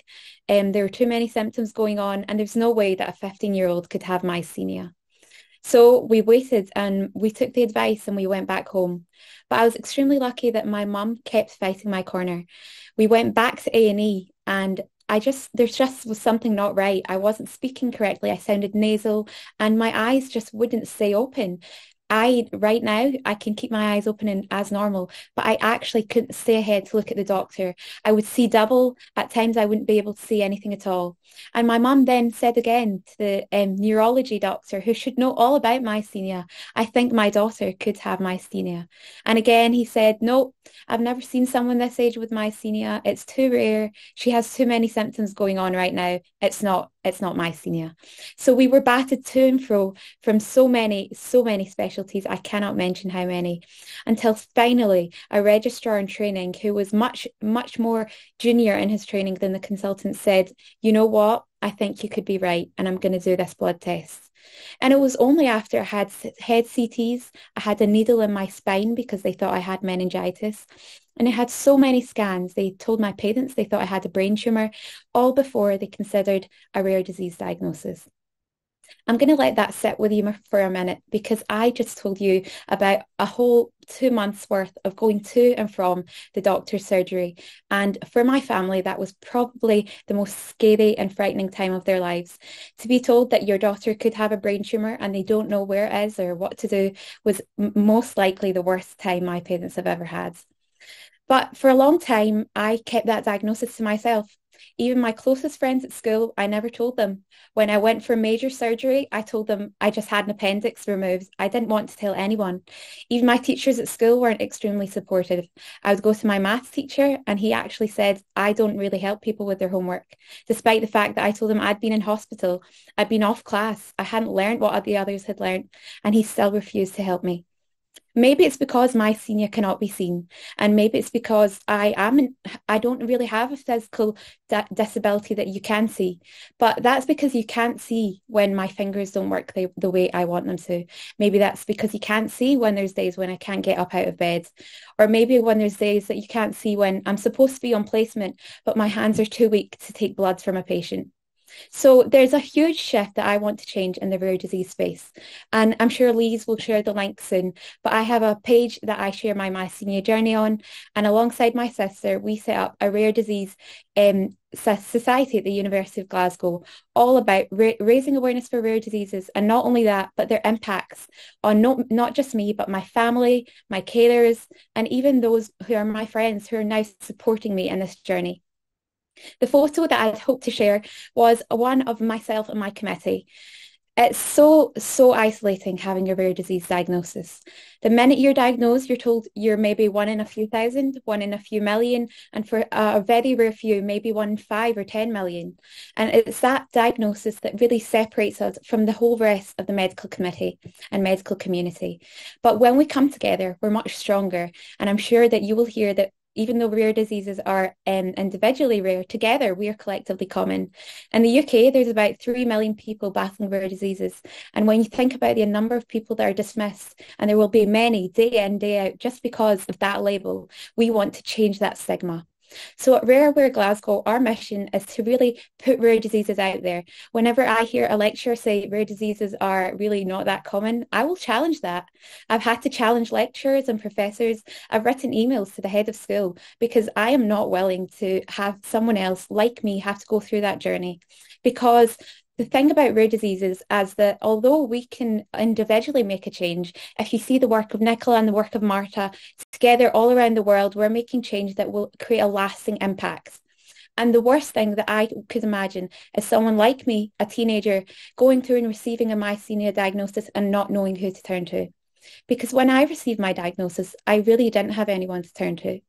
there were too many symptoms going on, and there's no way that a 15-year-old could have myasthenia. So we waited and we took the advice and we went back home. But I was extremely lucky that my mum kept fighting my corner. We went back to A&E and there just was something not right. I wasn't speaking correctly. I sounded nasal and my eyes just wouldn't stay open. Right now, I can keep my eyes open and as normal, but I actually couldn't stay ahead to look at the doctor. I would see double. At times, I wouldn't be able to see anything at all. And my mum then said again to the neurology doctor, who should know all about myasthenia, I think my daughter could have myasthenia. And again, he said, no, I've never seen someone this age with myasthenia. It's too rare. She has too many symptoms going on right now. It's not myasthenia. So we were batted to and fro from so many specialties. I cannot mention how many, until finally a registrar in training who was much, much more junior in his training than the consultant said, you know what? I think you could be right. And I'm going to do this blood test. And it was only after I had head CTs, I had a needle in my spine because they thought I had meningitis. And I had so many scans. They told my parents they thought I had a brain tumour, all before they considered a rare disease diagnosis. I'm going to let that sit with you for a minute because I just told you about a whole 2 months worth of going to and from the doctor's surgery. And for my family, that was probably the most scary and frightening time of their lives. To be told that your daughter could have a brain tumour and they don't know where it is or what to do was most likely the worst time my parents have ever had. But for a long time, I kept that diagnosis to myself. Even my closest friends at school, I never told them. When I went for major surgery, I told them I just had an appendix removed. I didn't want to tell anyone. Even my teachers at school weren't extremely supportive. I would go to my maths teacher and he actually said, I don't really help people with their homework, despite the fact that I told him I'd been in hospital, I'd been off class, I hadn't learned what the others had learned, and he still refused to help me. Maybe it's because my senior cannot be seen, and maybe it's because I don't really have a physical disability that you can see, but that's because you can't see when my fingers don't work the way I want them to. Maybe that's because you can't see when there's days when I can't get up out of bed, or maybe when there's days that you can't see when I'm supposed to be on placement, but my hands are too weak to take blood from a patient. So there's a huge shift that I want to change in the rare disease space. And I'm sure Lise will share the link soon, but I have a page that I share my myasthenia journey on. And alongside my sister, we set up a rare disease society at the University of Glasgow, all about raising awareness for rare diseases. And not only that, but their impacts on not just me, but my family, my carers, and even those who are my friends who are now supporting me in this journey. The photo that I'd hoped to share was one of myself and my committee. It's so isolating having a rare disease diagnosis. The minute you're diagnosed, you're told you're maybe 1 in a few thousand, 1 in a few million, and for a very rare few, maybe 1 in 5 or 10 million. And it's that diagnosis that really separates us from the whole rest of the medical committee and medical community. But when we come together, we're much stronger. And I'm sure that you will hear that even though rare diseases are individually rare, together we are collectively common. In the UK, there's about 3 million people battling rare diseases. And when you think about the number of people that are dismissed, and there will be many day in, day out, just because of that label, we want to change that stigma. So at Rare Aware Glasgow, our mission is to really put rare diseases out there. Whenever I hear a lecturer say rare diseases are really not that common, I will challenge that. I've had to challenge lecturers and professors. I've written emails to the head of school because I am not willing to have someone else like me have to go through that journey. Because the thing about rare diseases is that although we can individually make a change, if you see the work of Nicola and the work of Marta together all around the world, we're making change that will create a lasting impact. And the worst thing that I could imagine is someone like me, a teenager, going through and receiving a myasthenia diagnosis and not knowing who to turn to. Because when I received my diagnosis, I really didn't have anyone to turn to.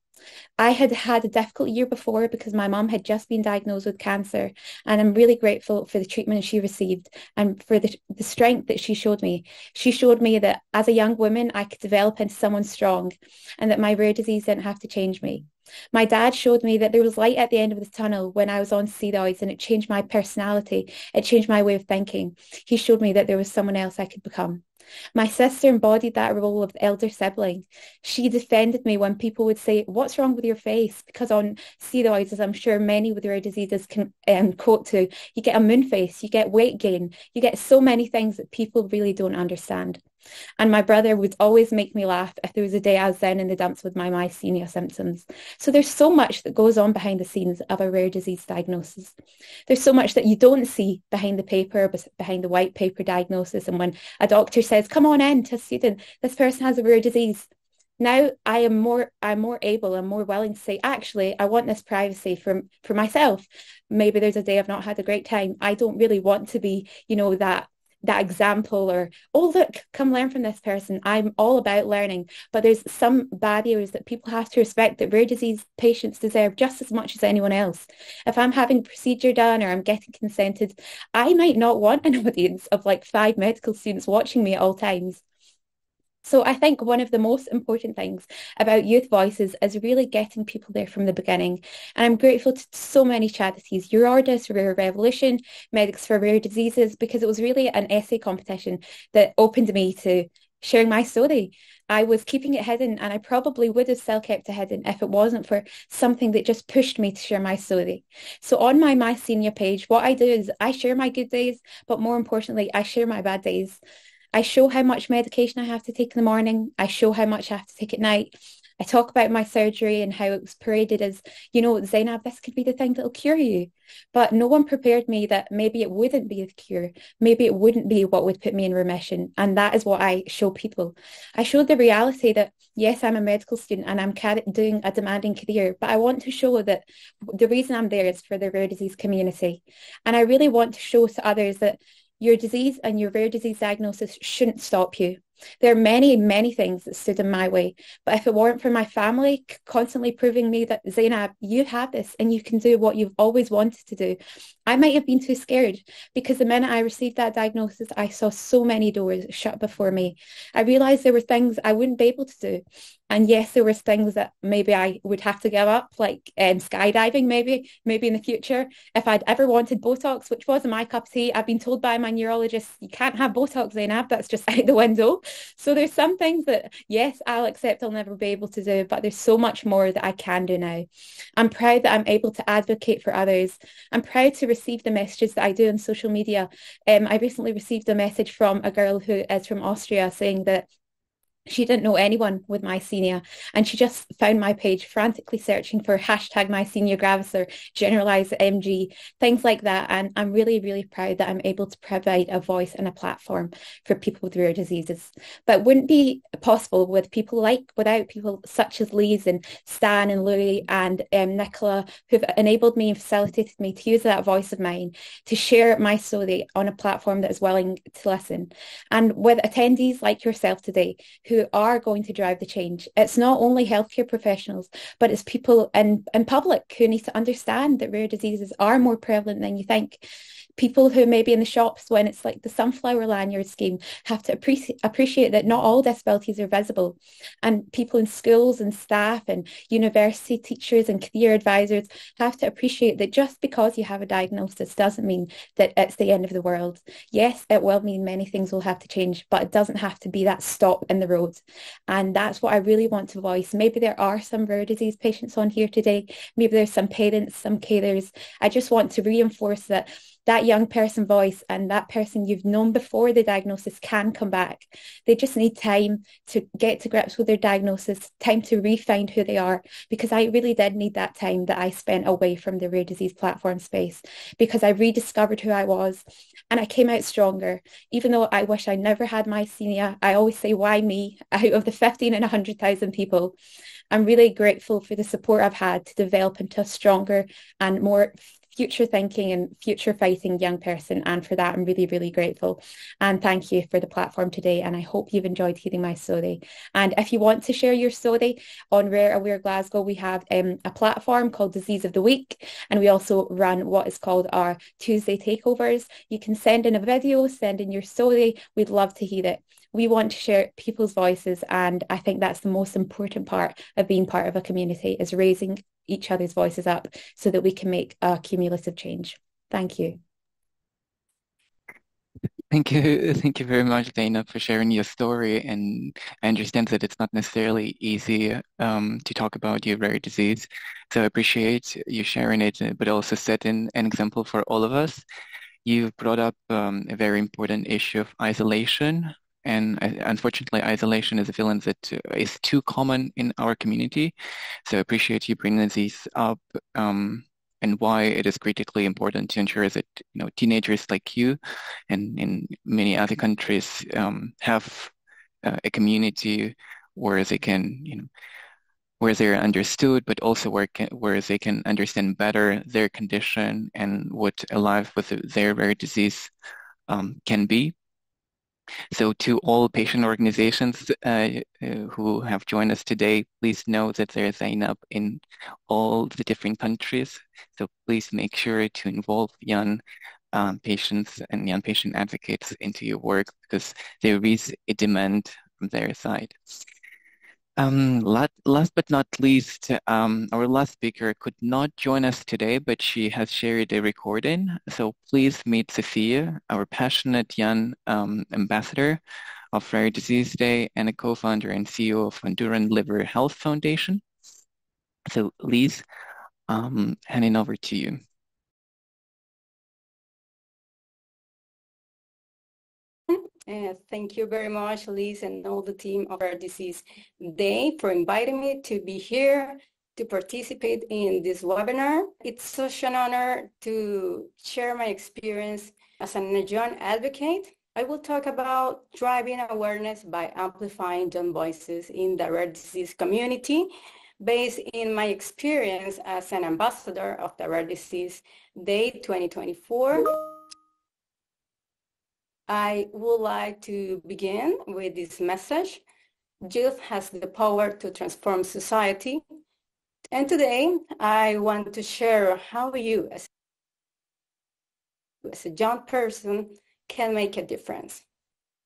I had had a difficult year before because my mum had just been diagnosed with cancer, and I'm really grateful for the treatment she received and for the strength that she showed me. She showed me that as a young woman, I could develop into someone strong and that my rare disease didn't have to change me. My dad showed me that there was light at the end of the tunnel when I was on steroids, and it changed my personality. It changed my way of thinking. He showed me that there was someone else I could become. My sister embodied that role of the elder sibling. She defended me when people would say, "What's wrong with your face?" Because on steroids, as I'm sure many with rare diseases can quote to, you get a moon face, you get weight gain, you get so many things that people really don't understand. And my brother would always make me laugh if there was a day I was down in the dumps with my myasthenia symptoms. So there's so much that goes on behind the scenes of a rare disease diagnosis. There's so much that you don't see behind the paper, behind the white paper diagnosis. And when a doctor says, "Come on in to a student, this person has a rare disease," now I'm more able and more willing to say, actually, I want this privacy for myself. Maybe there's a day I've not had a great time. I don't really want to be, that example, or, "Oh, look, come learn from this person." I'm all about learning, but there's some barriers that people have to respect that rare disease patients deserve just as much as anyone else. If I'm having a procedure done or I'm getting consented, I might not want an audience of like 5 medical students watching me at all times. So I think one of the most important things about youth voices is really getting people there from the beginning. And I'm grateful to so many charities, Urordis, Rare Revolution, Medics for Rare Diseases, because it was really an essay competition that opened me to sharing my story. I was keeping it hidden, and I probably would have still kept it hidden if it wasn't for something that just pushed me to share my story. So on my myasthenia page, what I do is I share my good days, but more importantly, I share my bad days. I show how much medication I have to take in the morning. I show how much I have to take at night. I talk about my surgery and how it was paraded as, you know, Zainab, this could be the thing that'll cure you. But no one prepared me that maybe it wouldn't be the cure. Maybe it wouldn't be what would put me in remission. And that is what I show people. I showed the reality that, yes, I'm a medical student and I'm doing a demanding career, but I want to show that the reason I'm there is for the rare disease community. And I really want to show to others that your disease and your rare disease diagnosis shouldn't stop you. There are many, many things that stood in my way. But if it weren't for my family constantly proving me that, Zainab, you have this and you can do what you've always wanted to do, I might have been too scared, because the minute I received that diagnosis, I saw so many doors shut before me. I realized there were things I wouldn't be able to do. And yes, there was things that maybe I would have to give up, like skydiving, maybe in the future. If I'd ever wanted Botox, which wasn't my cup of tea, I've been told by my neurologist, you can't have Botox, Zainab, that's just out the window. So there's some things that, yes, I'll accept I'll never be able to do, but there's so much more that I can do now. I'm proud that I'm able to advocate for others. I'm proud to receive the messages that I do on social media. I recently received a message from a girl who is from Austria saying that she didn't know anyone with myasthenia, and she just found my page frantically searching for hashtag myasthenia gravis or generalized MG, things like that. And I'm really, really proud that I'm able to provide a voice and a platform for people with rare diseases. But it wouldn't be possible without people such as Lise and Stan and Louis and Nicola, who've enabled me and facilitated me to use that voice of mine to share my story on a platform that is willing to listen. And with attendees like yourself today, who are going to drive the change. It's not only healthcare professionals, but it's people in public who need to understand that rare diseases are more prevalent than you think. People who may be in the shops when it's like the sunflower lanyard scheme have to appreciate that not all disabilities are visible. And people in schools and staff and university teachers and career advisors have to appreciate that just because you have a diagnosis doesn't mean that it's the end of the world. Yes, it will mean many things will have to change, but it doesn't have to be that stop in the road. And that's what I really want to voice. Maybe there are some rare disease patients on here today. Maybe there's some parents, some carers. I just want to reinforce that young person voice and that person you've known before the diagnosis can come back. They just need time to get to grips with their diagnosis, time to re-find who they are, because I really did need that time that I spent away from the rare disease platform space, because I rediscovered who I was and I came out stronger. Even though I wish I never had myasthenia, I always say, why me? Out of the 15 and 100,000 people, I'm really grateful for the support I've had to develop into a stronger and more future thinking and future fighting young person. And for that, I'm really, really grateful. And thank you for the platform today. And I hope you've enjoyed hearing my story. And if you want to share your story on Rare Aware Glasgow, we have a platform called Disease of the Week. And we also run what is called our Tuesday takeovers. You can send in a video, send in your story. We'd love to hear it. We want to share people's voices. And I think that's the most important part of being part of a community, is raising each other's voices up so that we can make a cumulative change. Thank you. Thank you very much, Dana, for sharing your story. And I understand that it's not necessarily easy to talk about your rare disease. So I appreciate you sharing it, but also setting an example for all of us. You've brought up a very important issue of isolation. And unfortunately, isolation is a feeling that is too common in our community. So I appreciate you bringing these up and why it is critically important to ensure that teenagers like you and in many other countries have a community where they can, where they're understood, but also where they can understand better their condition and what a life with their rare disease can be. So to all patient organizations who have joined us today, please know that there is Zainab in all the different countries. So please make sure to involve young patients and young patient advocates into your work, because there is a demand from their side. Last but not least, our last speaker could not join us today, but she has shared a recording. So please meet Sophia, our passionate young ambassador of Rare Disease Day and a co-founder and CEO of Honduran Liver Health Foundation. So Lise, handing over to you. Thank you very much, Liz, and all the team of Rare Disease Day for inviting me to be here to participate in this webinar. It's such an honor to share my experience as a young advocate. I will talk about driving awareness by amplifying young voices in the rare disease community based in my experience as an ambassador of the Rare Disease Day 2024. I would like to begin with this message. Youth has the power to transform society. And today, I want to share how you, as a young person, can make a difference.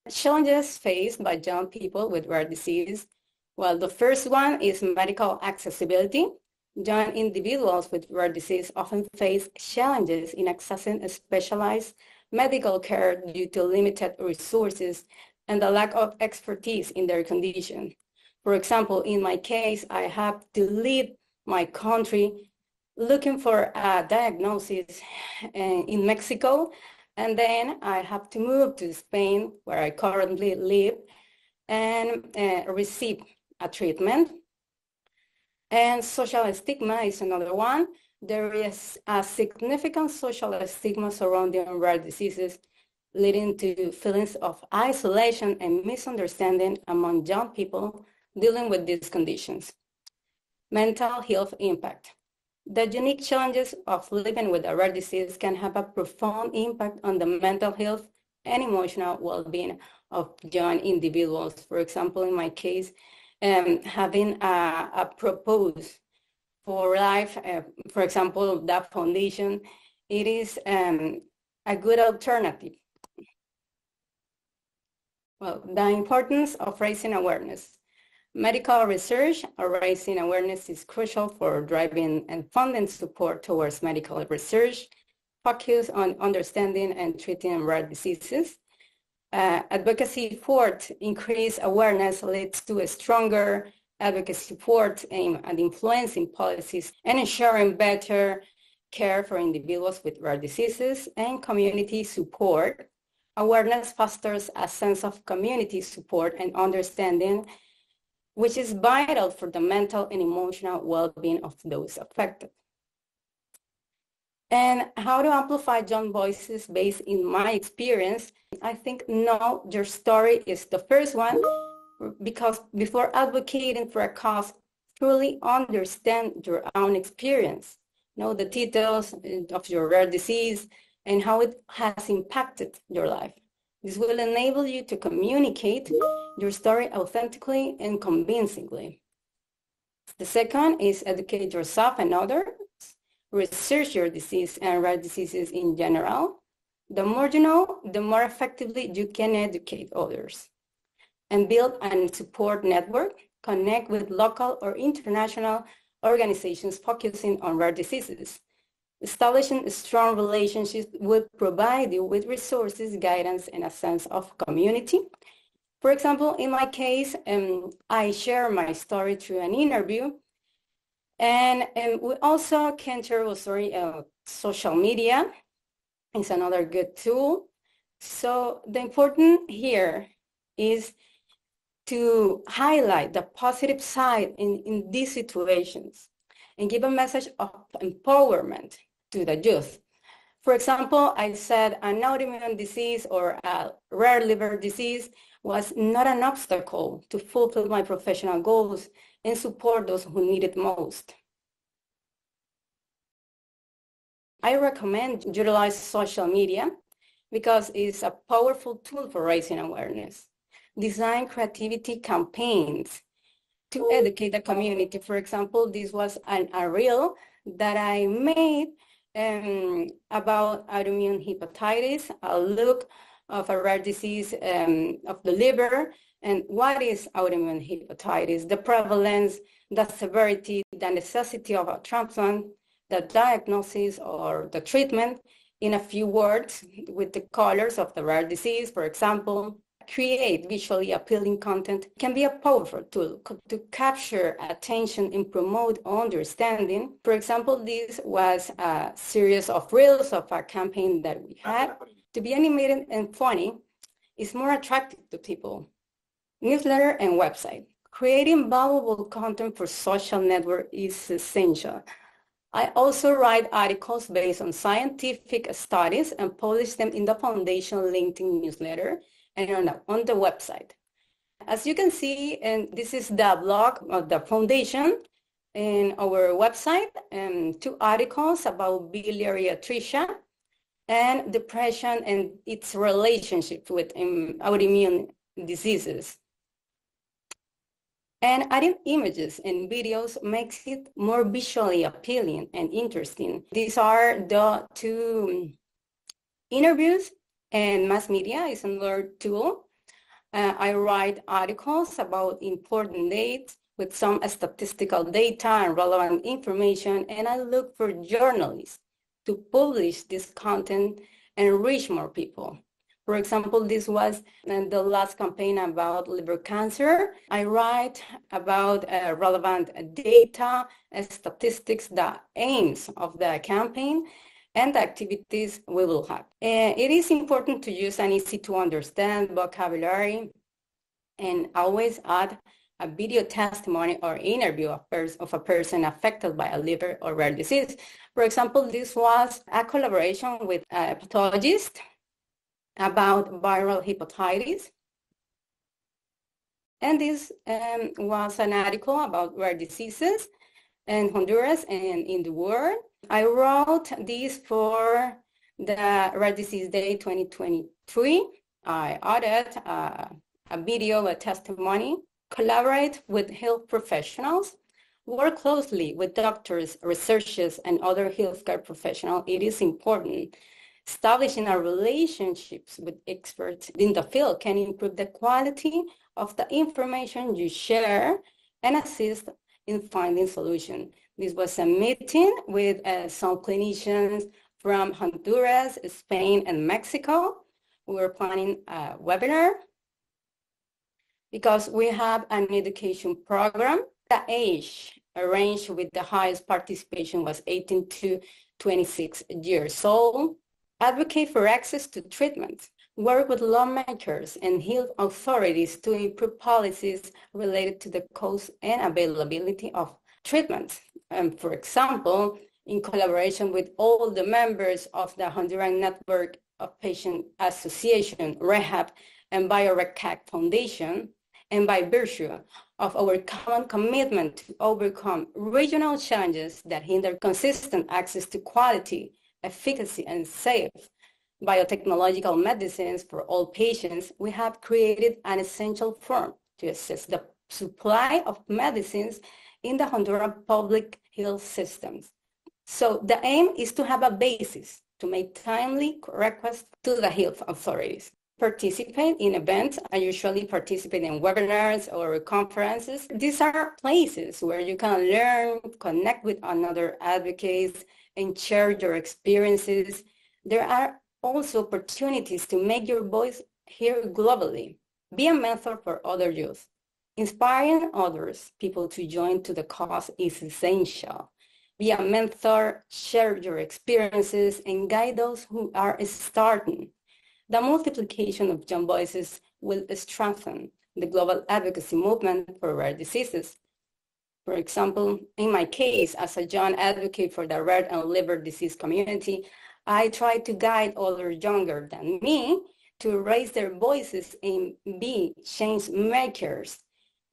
Challenges faced by young people with rare disease. Well, the first one is medical accessibility. Young individuals with rare disease often face challenges in accessing specialized medical care due to limited resources and the lack of expertise in their condition. For example, in my case, I have to leave my country looking for a diagnosis in Mexico, and then I have to move to Spain, where I currently live, and receive a treatment. And social stigma is another one. There is a significant social stigma surrounding rare diseases, leading to feelings of isolation and misunderstanding among young people dealing with these conditions. Mental health impact. The unique challenges of living with a rare disease can have a profound impact on the mental health and emotional well-being of young individuals. For example, in my case, having a purpose for life, for example, that foundation, it is a good alternative. Well, the importance of raising awareness. Medical research or raising awareness is crucial for driving and funding support towards medical research, focus on understanding and treating rare diseases. Advocacy effort, increased awareness leads to a stronger advocacy support aimed at influencing policies and ensuring better care for individuals with rare diseases and community support. Awareness fosters a sense of community support and understanding, which is vital for the mental and emotional well-being of those affected. And how to amplify young voices based in my experience, I think know your story is the first one, because before advocating for a cause, truly understand your own experience. Know the details of your rare disease and how it has impacted your life. This will enable you to communicate your story authentically and convincingly. The second is educate yourself and others. Research your disease and rare diseases in general. The more you know, the more effectively you can educate others. And build and support network. Connect with local or international organizations focusing on rare diseases. Establishing strong relationships will provide you with resources, guidance, and a sense of community. For example, in my case, I share my story through an interview, and we also can share our story social media. It's another good tool. So the important here is to highlight the positive side in these situations and give a message of empowerment to the youth. For example, I said an autoimmune disease or a rare liver disease was not an obstacle to fulfill my professional goals and support those who need it most. I recommend utilize social media because it's a powerful tool for raising awareness. Design creativity campaigns to educate the community. For example, this was a reel that I made about autoimmune hepatitis, a look of a rare disease of the liver, and what is autoimmune hepatitis, the prevalence, the severity, the necessity of a transplant, the diagnosis or the treatment, in a few words, with the colors of the rare disease, for example. Create visually appealing content can be a powerful tool to capture attention and promote understanding. For example, this was a series of reels of a campaign that we had. To be animated and funny, is more attractive to people. Newsletter and website. Creating valuable content for social network is essential. I also write articles based on scientific studies and publish them in the Foundation LinkedIn newsletter and on the website. As you can see, and this is the blog of the Foundation and our website, 2 articles about biliary atresia and depression and its relationship with autoimmune diseases. And adding images and videos makes it more visually appealing and interesting. These are the 2 interviews, and mass media is another tool. I write articles about important dates with some statistical data and relevant information, and I look for journalists to publish this content and reach more people. For example, this was the last campaign about liver cancer. I write about relevant data, statistics, the aims of the campaign, and the activities we will have. It is important to use an easy to understand vocabulary and always add a video testimony or interview of a person affected by a liver or rare disease. For example, this was a collaboration with a pathologist about viral hepatitis. And this was an article about rare diseases in Honduras and in the world. I wrote this for the Rare Disease Day 2023. I added a video, a testimony, collaborate with health professionals, work closely with doctors, researchers, and other healthcare professionals. It is important. Establishing our relationships with experts in the field can improve the quality of the information you share and assist in finding solutions. This was a meeting with some clinicians from Honduras, Spain, and Mexico. We were planning a webinar because we have an education program. The age range with the highest participation was 18 to 26 years old. Advocate for access to treatment. Work with lawmakers and health authorities to improve policies related to the cost and availability of treatment. For example, in collaboration with all the members of the Honduran Network of Patient Association, REHAB, and BioReCAC Foundation, and by virtue of our common commitment to overcome regional challenges that hinder consistent access to quality, efficacy, and safe biotechnological medicines for all patients, we have created an essential forum to assess the supply of medicines in the Honduran public health systems. So the aim is to have a basis to make timely requests to the health authorities. Participate in events. I usually participate in webinars or conferences. These are places where you can learn, connect with another advocates, and share your experiences. There are also opportunities to make your voice heard globally. Be a mentor for other youth. Inspiring others, people to join to the cause is essential. Be a mentor, share your experiences, and guide those who are starting. The multiplication of young voices will strengthen the global advocacy movement for rare diseases. For example, in my case, as a young advocate for the rare and liver disease community, I try to guide others younger than me to raise their voices and be change makers.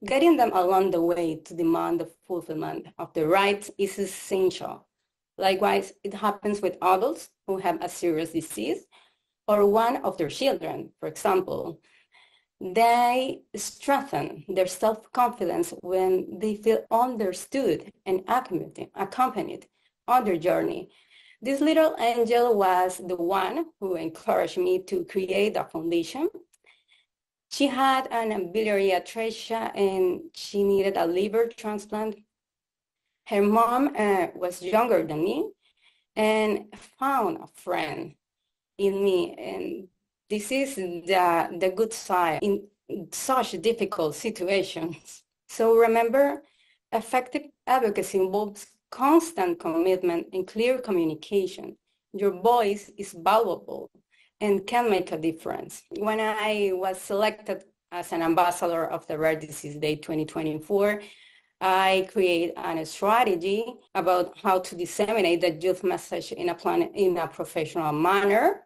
Guiding them along the way to demand the fulfillment of their rights is essential. Likewise, it happens with adults who have a serious disease or one of their children, for example. They strengthen their self-confidence when they feel understood and accompanied on their journey. This little angel was the one who encouraged me to create the foundation. She had an biliary atresia and she needed a liver transplant. Her mom was younger than me and found a friend in me, and this is the good side in such difficult situations. So remember, effective advocacy involves constant commitment and clear communication. Your voice is valuable, and can make a difference. When I was selected as an ambassador of the Rare Disease Day 2024, I create a strategy about how to disseminate the youth message in a professional manner.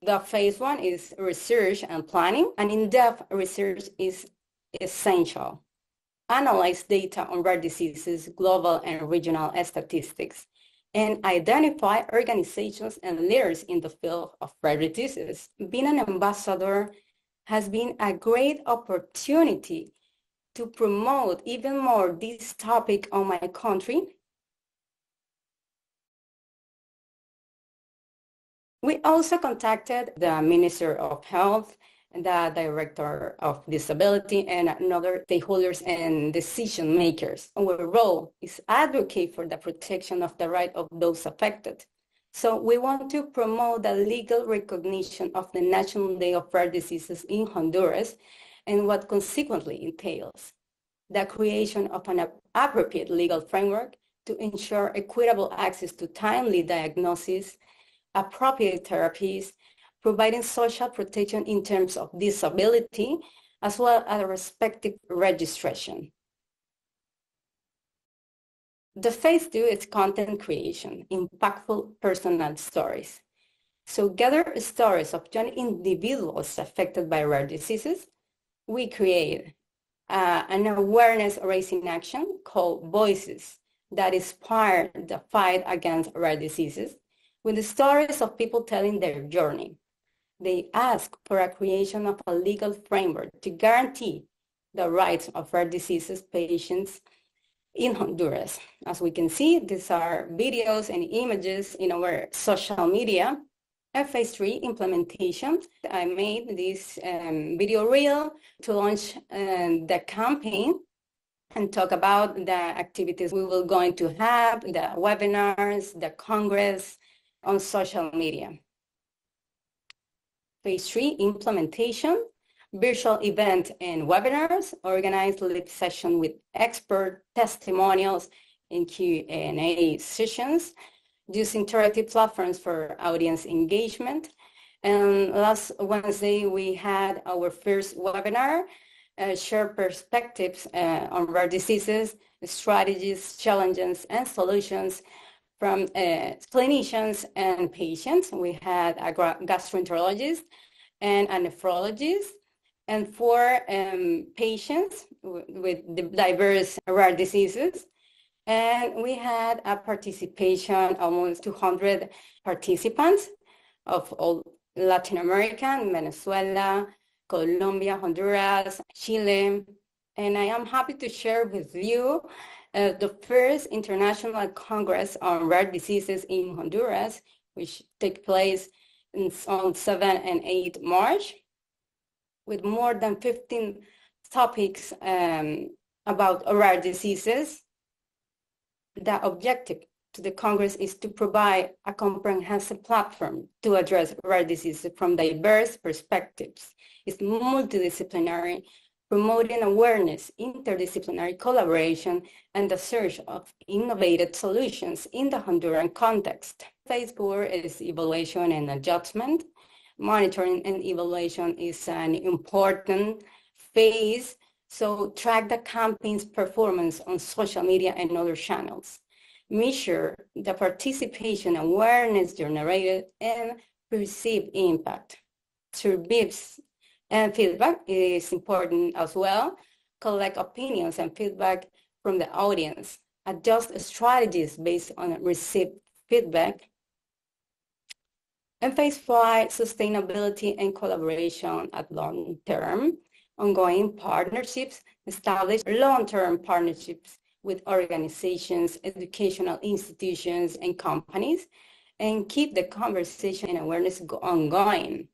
The phase one is research and planning, and in-depth research is essential. Analyze data on rare diseases, global and regional statistics, and identify organizations and leaders in the field of rare diseases. Being an ambassador has been a great opportunity to promote even more this topic on my country. We also contacted the Minister of Health, the Director of Disability, and other stakeholders and decision makers. Our role is advocate for the protection of the right of those affected. So we want to promote the legal recognition of the National Day of Rare Diseases in Honduras and what consequently entails the creation of an appropriate legal framework to ensure equitable access to timely diagnosis, appropriate therapies, providing social protection in terms of disability, as well as respective registration. The phase two is content creation, impactful personal stories. So gather stories of young individuals affected by rare diseases. We create an awareness-raising action called Voices that inspire the fight against rare diseases with the stories of people telling their journey. They ask for a creation of a legal framework to guarantee the rights of rare diseases patients in Honduras. As we can see, these are videos and images in our social media. At phase 3 implementation, I made this video reel to launch the campaign and talk about the activities we will going to have, the webinars, the congress on social media. Phase 3 implementation, virtual event and webinars, organized live session with expert testimonials and Q&A sessions, use interactive platforms for audience engagement. And last Wednesday, we had our first webinar, share perspectives on rare diseases, strategies, challenges, and solutions from clinicians and patients. We had a gastroenterologist and a nephrologist, and 4 patients with diverse rare diseases. And we had a participation, almost 200 participants of all Latin America, Venezuela, Colombia, Honduras, Chile. And I am happy to share with you the first International Congress on Rare Diseases in Honduras, which took place on 7 and 8 March, with more than 15 topics about rare diseases. The objective to the Congress is to provide a comprehensive platform to address rare diseases from diverse perspectives. It's multidisciplinary, promoting awareness, interdisciplinary collaboration, and the search of innovative solutions in the Honduran context. Phase 4 is evaluation and adjustment. Monitoring and evaluation is an important phase. So track the campaign's performance on social media and other channels. Measure the participation, awareness generated, and perceived impact. Surveys and feedback is important as well. Collect opinions and feedback from the audience. Adjust strategies based on received feedback. And phase 5, sustainability and collaboration at long term. Ongoing partnerships, establish long-term partnerships with organizations, educational institutions, and companies, and keep the conversation and awareness ongoing.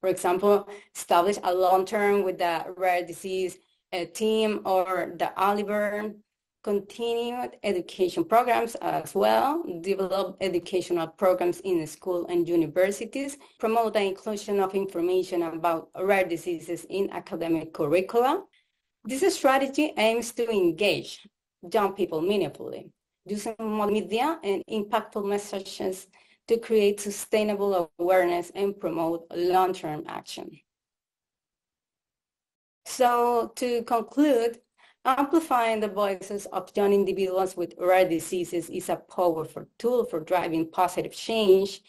For example, establish a long-term with the rare disease team or the Oliver. Continued education programs as well, develop educational programs in school and universities, promote the inclusion of information about rare diseases in academic curricula. This strategy aims to engage young people meaningfully, using media and impactful messages to create sustainable awareness and promote long-term action. So to conclude, amplifying the voices of young individuals with rare diseases is a powerful tool for driving positive change.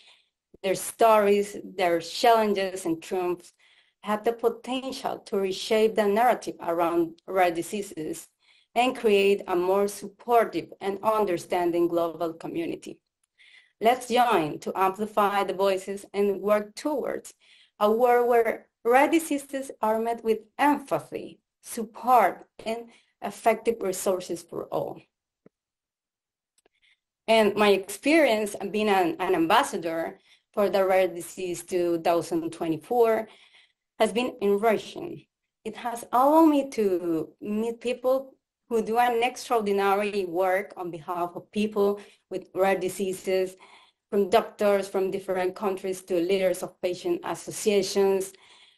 Their stories, their challenges and triumphs have the potential to reshape the narrative around rare diseases and create a more supportive and understanding global community. Let's join to amplify the voices and work towards a world where rare diseases are met with empathy, support, and effective resources for all. And my experience being an ambassador for the Rare Disease 2024 has been enriching. It has allowed me to meet people who do an extraordinary work on behalf of people with rare diseases, from doctors from different countries to leaders of patient associations.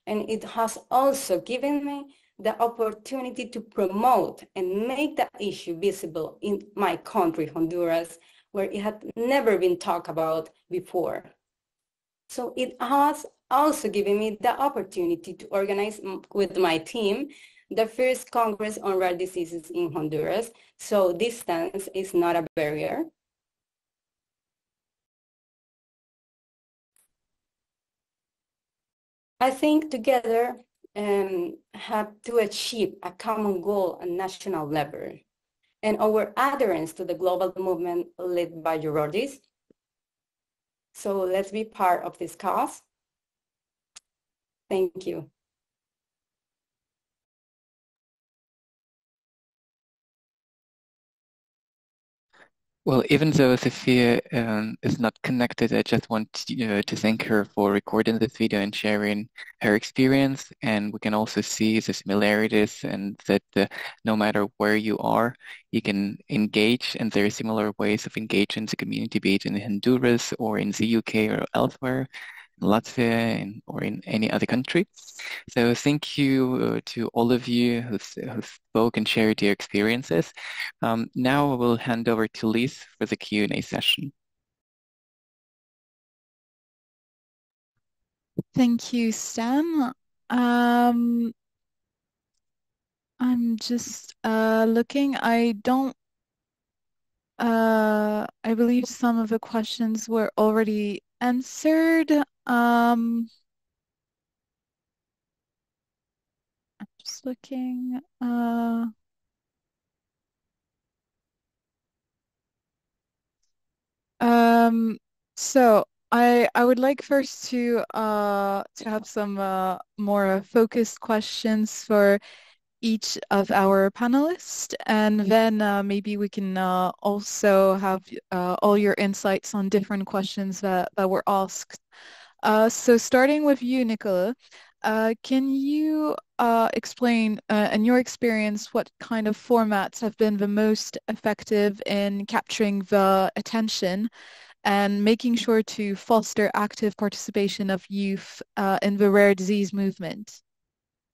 And it has also given me the opportunity to promote and make the issue visible in my country, Honduras, where it had never been talked about before. So it has also given me the opportunity to organize with my team the first Congress on Rare Diseases in Honduras. So distance is not a barrier. I think together have to achieve a common goal at national level and our adherence to the global movement led by Eurodis. So let's be part of this cause. Thank you. Well, even though Sophia is not connected, I just want to thank her for recording this video and sharing her experience. And we can also see the similarities and that no matter where you are, you can engage, and there are similar ways of engaging the community, be it in Honduras or in the UK or elsewhere, in Latvia or in any other country. So thank you to all of you who spoke and shared your experiences. Now I will hand over to Liz for the Q&A session. Thank you, Stan. I'm just looking. I believe some of the questions were already answered. I'm just looking. So I would like first to have some more focused questions for each of our panelists, and then maybe we can also have all your insights on different questions that were asked. So starting with you, Nicola, can you explain, in your experience, what kind of formats have been the most effective in capturing the attention and making sure to foster active participation of youth in the rare disease movement?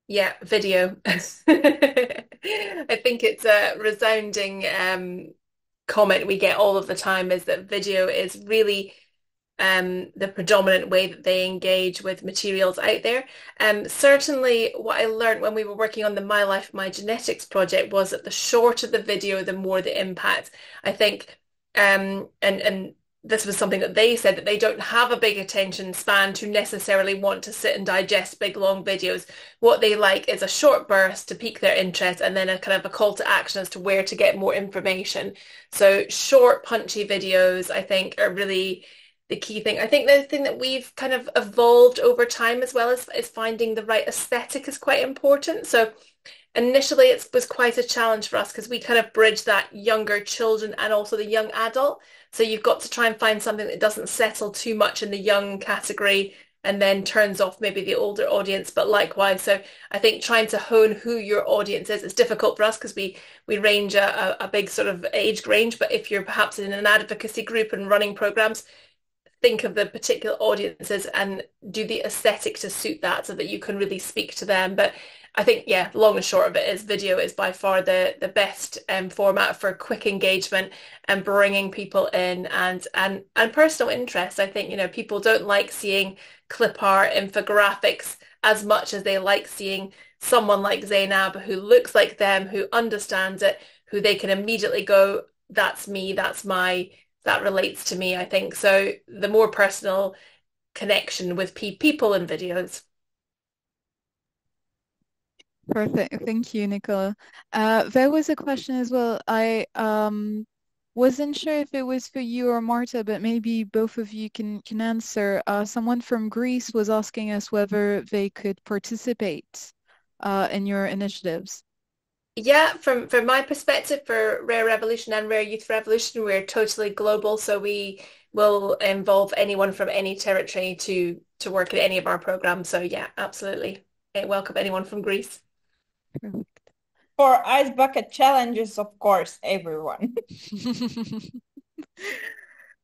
Yeah, video. I think it's a resounding comment we get all of the time, is that video is really the predominant way that they engage with materials out there. Certainly what I learned when we were working on the My Life, My Genetics project was that the shorter the video, the more the impact. I think, and this was something that they said, that they don't have a big attention span to necessarily want to sit and digest big long videos. What they like is a short burst to pique their interest, and then a kind of a call to action as to where to get more information. So short, punchy videos, I think, are really the key thing. I think the thing that we've kind of evolved over time as well is finding the right aesthetic is quite important. So initially it was quite a challenge for us because we kind of bridge that younger children and also the young adult. So you've got to try and find something that doesn't settle too much in the young category and then turns off maybe the older audience, but likewise. So I think trying to hone who your audience is difficult for us because we range a big sort of age range. But if you're perhaps in an advocacy group and running programs, think of the particular audiences and do the aesthetic to suit that so that you can really speak to them. But I think, yeah, long and short of it is video is by far the best format for quick engagement and bringing people in and personal interest. I think, people don't like seeing clip art, infographics as much as they like seeing someone like Zainab who looks like them, who understands it, who they can immediately go, that's me, that relates to me, I think. So the more personal connection with people and videos. Perfect. Thank you, Nicola. There was a question as well. I wasn't sure if it was for you or Marta, but maybe both of you can answer. Someone from Greece was asking us whether they could participate in your initiatives. Yeah, from my perspective, for Rare Revolution and Rare Youth Revolution, we're totally global, so we will involve anyone from any territory to work in any of our programs. So yeah, absolutely. Welcome anyone from Greece. For Ice Bucket Challenges, of course, everyone.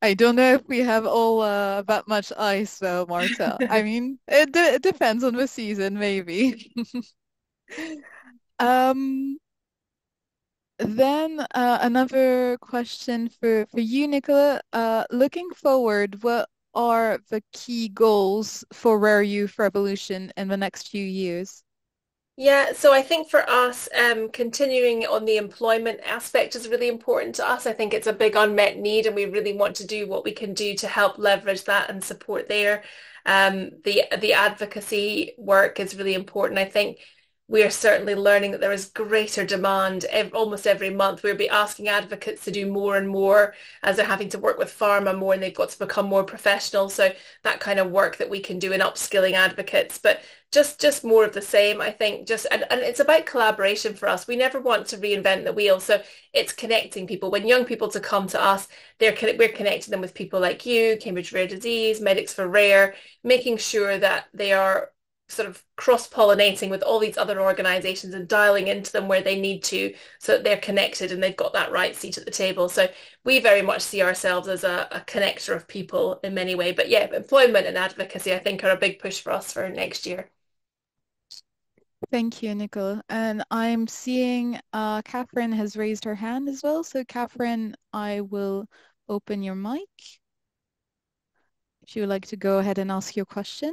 I don't know if we have all that much ice though, Marta. I mean, it depends on the season, maybe. Then another question for you, Nicola. Looking forward, what are the key goals for Rare Youth Revolution in the next few years? Yeah, so I think for us, continuing on the employment aspect is really important to us. I think it's a big unmet need, and we really want to do what we can do to help leverage that and support there. The advocacy work is really important. I think we are certainly learning that there is greater demand almost every month. We'll be asking advocates to do more and more as they're having to work with pharma more and they've got to become more professional. So that kind of work that we can do in upskilling advocates, but just more of the same, I think. And it's about collaboration for us. We never want to reinvent the wheel. So it's connecting people. When young people to come to us, we're connecting them with people like you, Cambridge Rare Disease, Medics for Rare, making sure that they are sort of cross-pollinating with all these other organizations and dialing into them where they need to so that they're connected and they've got that right seat at the table. So we very much see ourselves as a connector of people in many ways. But yeah, employment and advocacy, I think, are a big push for us for next year. Thank you, Nicola. And I'm seeing Catherine has raised her hand as well. So Catherine, I will open your mic if you would like to go ahead and ask your question.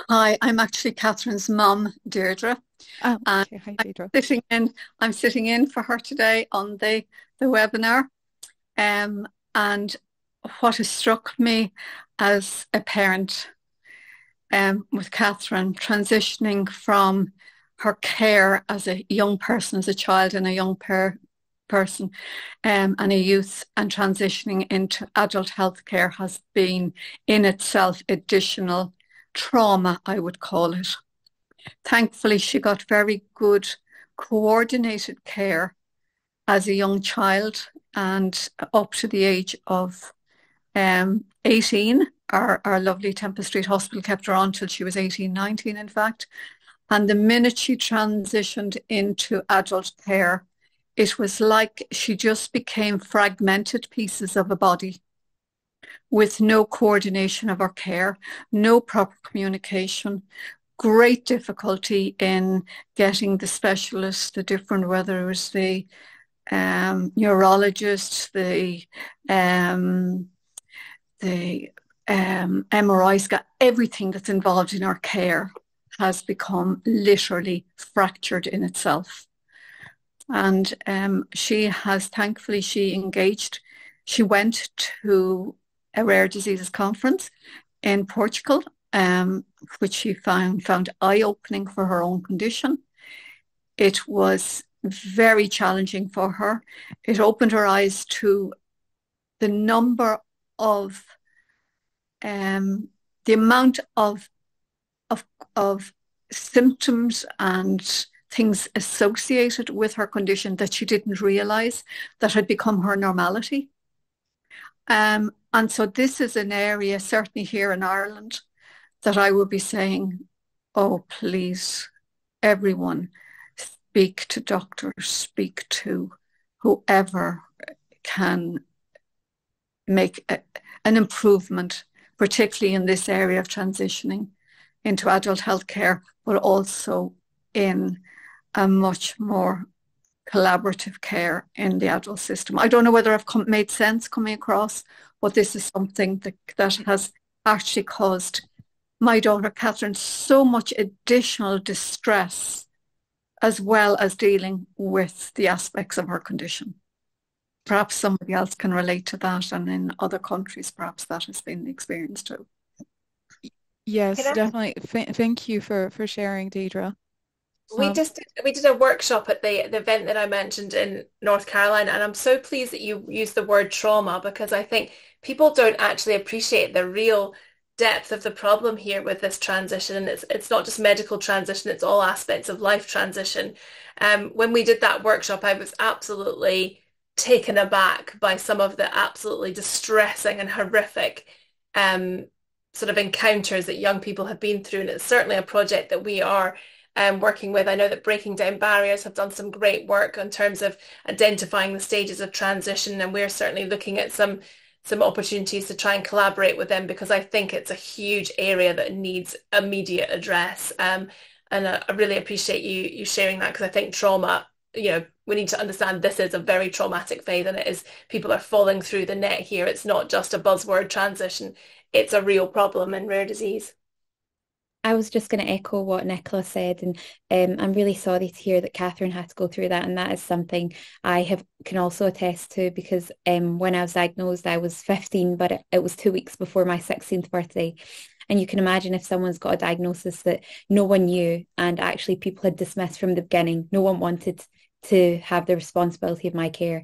Hi, I'm actually Catherine's mum, Deirdre. Oh, okay. Hi, Deirdre. I'm sitting in for her today on the webinar. And what has struck me as a parent with Catherine transitioning from her care as a young person, as a child and a young person and a youth, and transitioning into adult healthcare has been in itself additional trauma, I would call it. Thankfully, she got very good coordinated care as a young child, and up to the age of 18, our lovely Tempest Street Hospital kept her on till she was 18, 19 in fact. And the minute she transitioned into adult care, it was like she just became fragmented pieces of a body with no coordination of her care, no proper communication, great difficulty in getting the specialists, whether it was the neurologist, the MRIs, everything that's involved in our care has become literally fractured in itself. And thankfully, she engaged. She went to a rare diseases conference in Portugal, which she found eye-opening for her own condition. It was very challenging for her. It opened her eyes to the number of the amount of symptoms and things associated with her condition that she didn't realize that had become her normality. And so this is an area, certainly here in Ireland, that I would be saying, oh, please, everyone, speak to doctors, speak to whoever can make an improvement, particularly in this area of transitioning into adult healthcare, but also in a much more collaborative care in the adult system. I don't know whether I've made sense coming across, but this is something that has actually caused my daughter Catherine so much additional distress, as well as dealing with the aspects of her condition. Perhaps somebody else can relate to that, and in other countries perhaps that has been the experience too. Yes, definitely. Thank you for sharing, Deidre. We did a workshop at the event that I mentioned in North Carolina, and I'm so pleased that you used the word trauma, because I think people don't actually appreciate the real depth of the problem here with this transition. And it's not just medical transition, it's all aspects of life transition. When we did that workshop, I was absolutely taken aback by some of the absolutely distressing and horrific sort of encounters that young people have been through. And it's certainly a project that we are working with. I know that Breaking Down Barriers have done some great work in terms of identifying the stages of transition, and we're certainly looking at some opportunities to try and collaborate with them, because I think it's a huge area that needs immediate address. And I really appreciate you sharing that, because I think trauma, we need to understand this is a very traumatic phase, and it is, people are falling through the net here. It's not just a buzzword transition. It's a real problem in rare disease. I was just going to echo what Nicola said, and I'm really sorry to hear that Catherine had to go through that, and that is something I can also attest to, because when I was diagnosed, I was 15, but it was 2 weeks before my 16th birthday. And you can imagine if someone's got a diagnosis that no one knew, and actually people had dismissed from the beginning, no one wanted to have the responsibility of my care.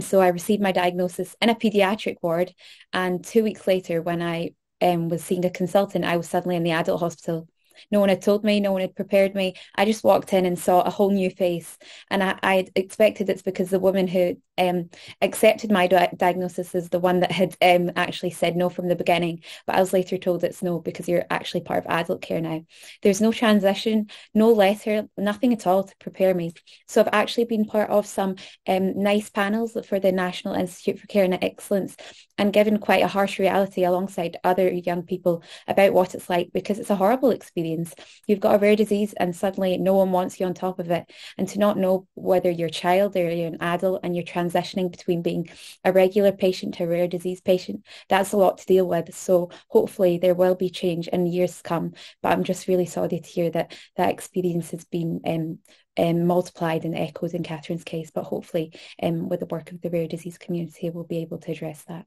So I received my diagnosis in a pediatric ward, and 2 weeks later, when I was seeing a consultant, I was suddenly in the adult hospital. No one had told me, no one had prepared me. I just walked in and saw a whole new face. And I expected it's because the woman who accepted my diagnosis is the one that had actually said no from the beginning. But I was later told it's no, because you're actually part of adult care now. There's no transition, no letter, nothing at all to prepare me. So I've actually been part of some nice panels for the National Institute for Care and Excellence, and given quite a harsh reality alongside other young people about what it's like, because it's a horrible experience. You've got a rare disease and suddenly no one wants you on top of it. And to not know whether you're a child or you're an adult and you're transitioning between being a regular patient to a rare disease patient, that's a lot to deal with. So hopefully there will be change in years to come. But I'm just really sorry to hear that experience has been multiplied and echoed in Catherine's case. But hopefully with the work of the rare disease community, we'll be able to address that.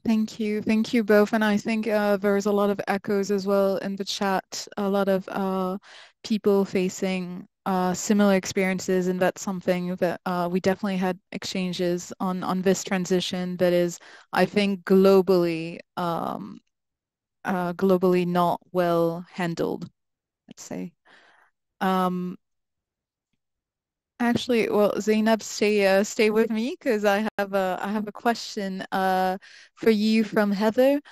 Thank you both. And I think there's a lot of echoes as well in the chat, a lot of people facing similar experiences, and that's something that we definitely had exchanges on this transition that is, I think, globally not well handled, let's say. Actually, well, Zainab, stay with me, because I have a question for you from Heather.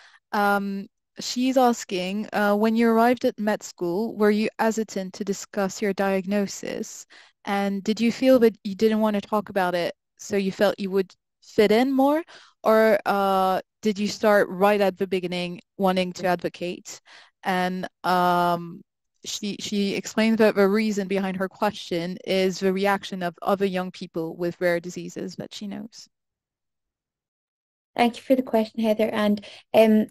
She's asking, when you arrived at med school, were you hesitant to discuss your diagnosis? And did you feel that you didn't want to talk about it, so you felt you would fit in more? Or did you start right at the beginning wanting to advocate? And she explained that the reason behind her question is the reaction of other young people with rare diseases that she knows. Thank you for the question, Heather. And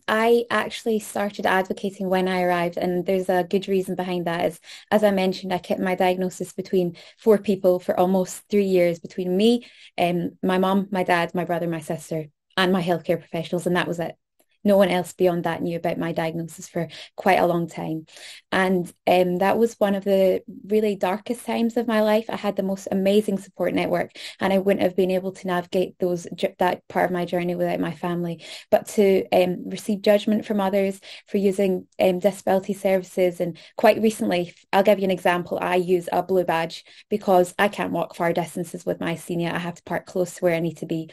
I actually started advocating when I arrived, and there's a good reason behind that. As I mentioned, I kept my diagnosis between 4 people for almost 3 years, between me, my mum, my dad, my brother, my sister, and my healthcare professionals, and that was it. No one else beyond that knew about my diagnosis for quite a long time. And that was one of the really darkest times of my life. I had the most amazing support network, and I wouldn't have been able to navigate that part of my journey without my family. But to receive judgment from others for using disability services, and quite recently, I'll give you an example. I use a blue badge because I can't walk far distances with my senior. I have to park close to where I need to be.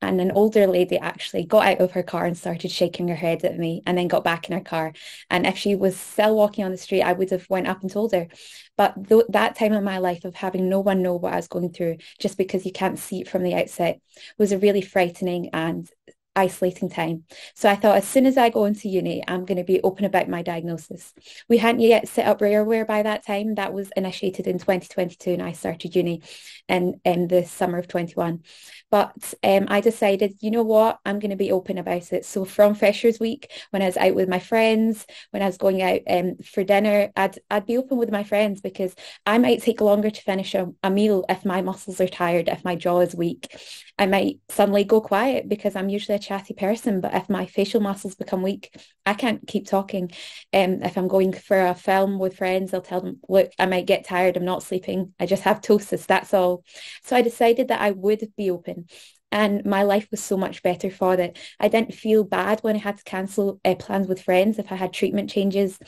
And an older lady actually got out of her car and started shaking her head at me, and then got back in her car. And if she was still walking on the street, I would have went up and told her. But that time in my life of having no one know what I was going through, just because you can't see it from the outset, was a really frightening and isolating time. So I thought as soon as I go into uni, I'm going to be open about my diagnosis. We hadn't yet set up Rareware by that time. That was initiated in 2022 and I started uni in the summer of 21. But I decided, you know what, I'm going to be open about it. So from Freshers Week, when I was out with my friends, when I was going out for dinner, I'd be open with my friends because I might take longer to finish a meal if my muscles are tired, if my jaw is weak. I might suddenly go quiet because I'm usually a chatty person, but if my facial muscles become weak, I can't keep talking. If I'm going for a film with friends, I'll tell them, look, I might get tired, I'm not sleeping, I just have ptosis, that's all. So I decided that I would be open. And my life was so much better for it. I didn't feel bad when I had to cancel plans with friends if I had treatment changes.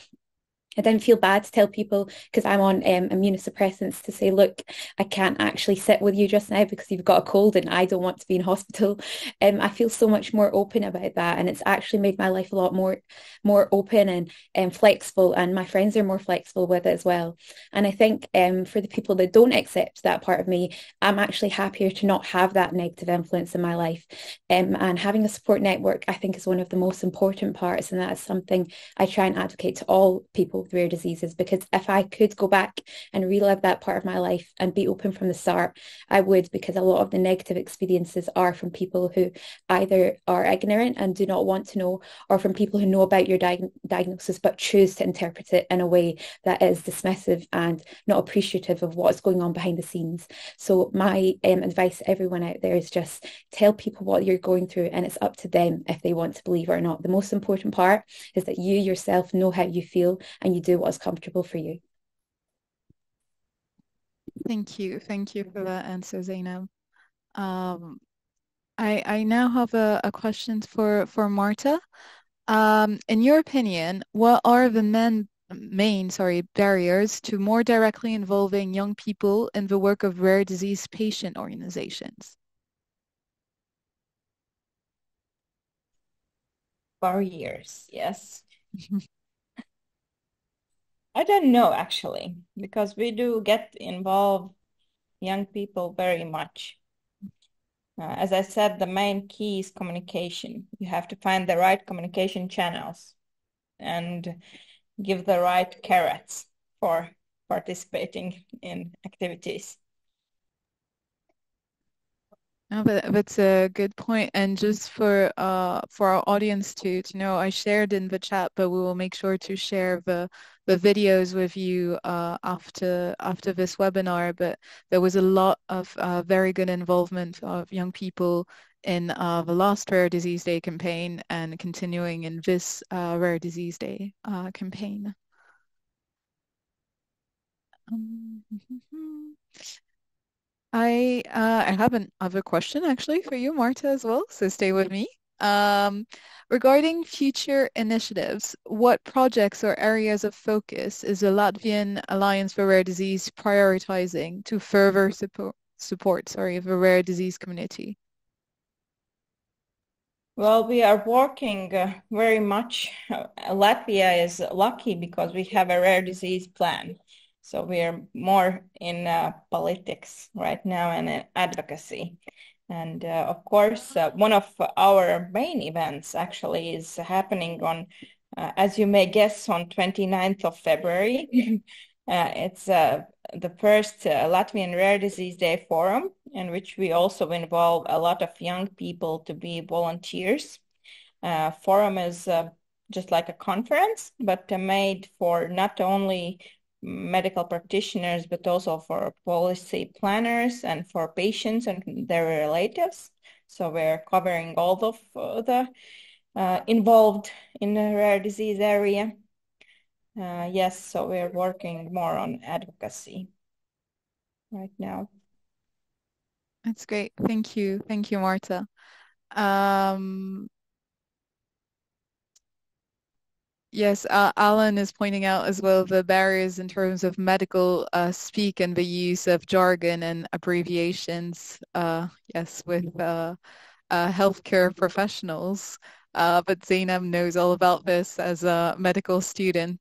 I didn't feel bad to tell people because I'm on immunosuppressants to say, look, I can't actually sit with you just now because you've got a cold and I don't want to be in hospital. I feel so much more open about that, and it's actually made my life a lot more open and flexible. And my friends are more flexible with it as well. And I think for the people that don't accept that part of me, I'm actually happier to not have that negative influence in my life. And having a support network, I think, is one of the most important parts, and that is something I try and advocate to all people with rare diseases, because if I could go back and relive that part of my life and be open from the start, I would, because a lot of the negative experiences are from people who either are ignorant and do not want to know, or from people who know about your diagnosis but choose to interpret it in a way that is dismissive and not appreciative of what's going on behind the scenes. So my advice to everyone out there is just tell people what you're going through, and it's up to them if they want to believe it or not. The most important part is that you yourself know how you feel and you do what's comfortable for you. Thank you. Thank you for that answer, Zainab. I now have a question for Marta. In your opinion, what are the main barriers to more directly involving young people in the work of rare disease patient organizations? Barriers, yes. I don't know actually, because we do get involved young people very much. As I said, the main key is communication. You have to find the right communication channels and give the right carrots for participating in activities. No, but that's a good point. And just for our audience to know, I shared in the chat, but we will make sure to share the videos with you after this webinar. But there was a lot of very good involvement of young people in the last Rare Disease Day campaign and continuing in this Rare Disease Day campaign. I have another question actually for you, Marta, as well, so stay with me. Regarding future initiatives, what projects or areas of focus is the Latvian Alliance for Rare Disease prioritizing to further support the rare disease community? Well, we are working very much. Latvia is lucky because we have a rare disease plan. So we are more in politics right now and in advocacy. And of course, one of our main events actually is happening on, as you may guess, on 29th of February. It's the first Latvian Rare Disease Day Forum, in which we also involve a lot of young people to be volunteers. Forum is just like a conference, but made for not only medical practitioners, but also for policy planners and for patients and their relatives. So we're covering all of the involved in the rare disease area. Yes, so we're working more on advocacy right now. That's great. Thank you. Thank you, Marta. Yes, Alan is pointing out as well the barriers in terms of medical speak and the use of jargon and abbreviations, yes, with healthcare professionals. But Zainab knows all about this as a medical student.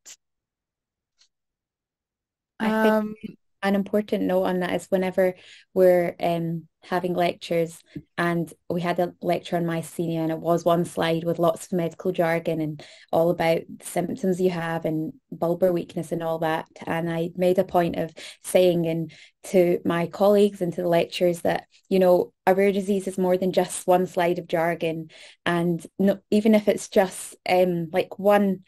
I an important note on that is whenever we're having lectures, and we had a lecture on myasthenia, and it was one slide with lots of medical jargon and all about the symptoms you have and bulbar weakness and all that. And I made a point of saying to my colleagues and to the lecturers that, you know, a rare disease is more than just one slide of jargon. And no, even if it's just like one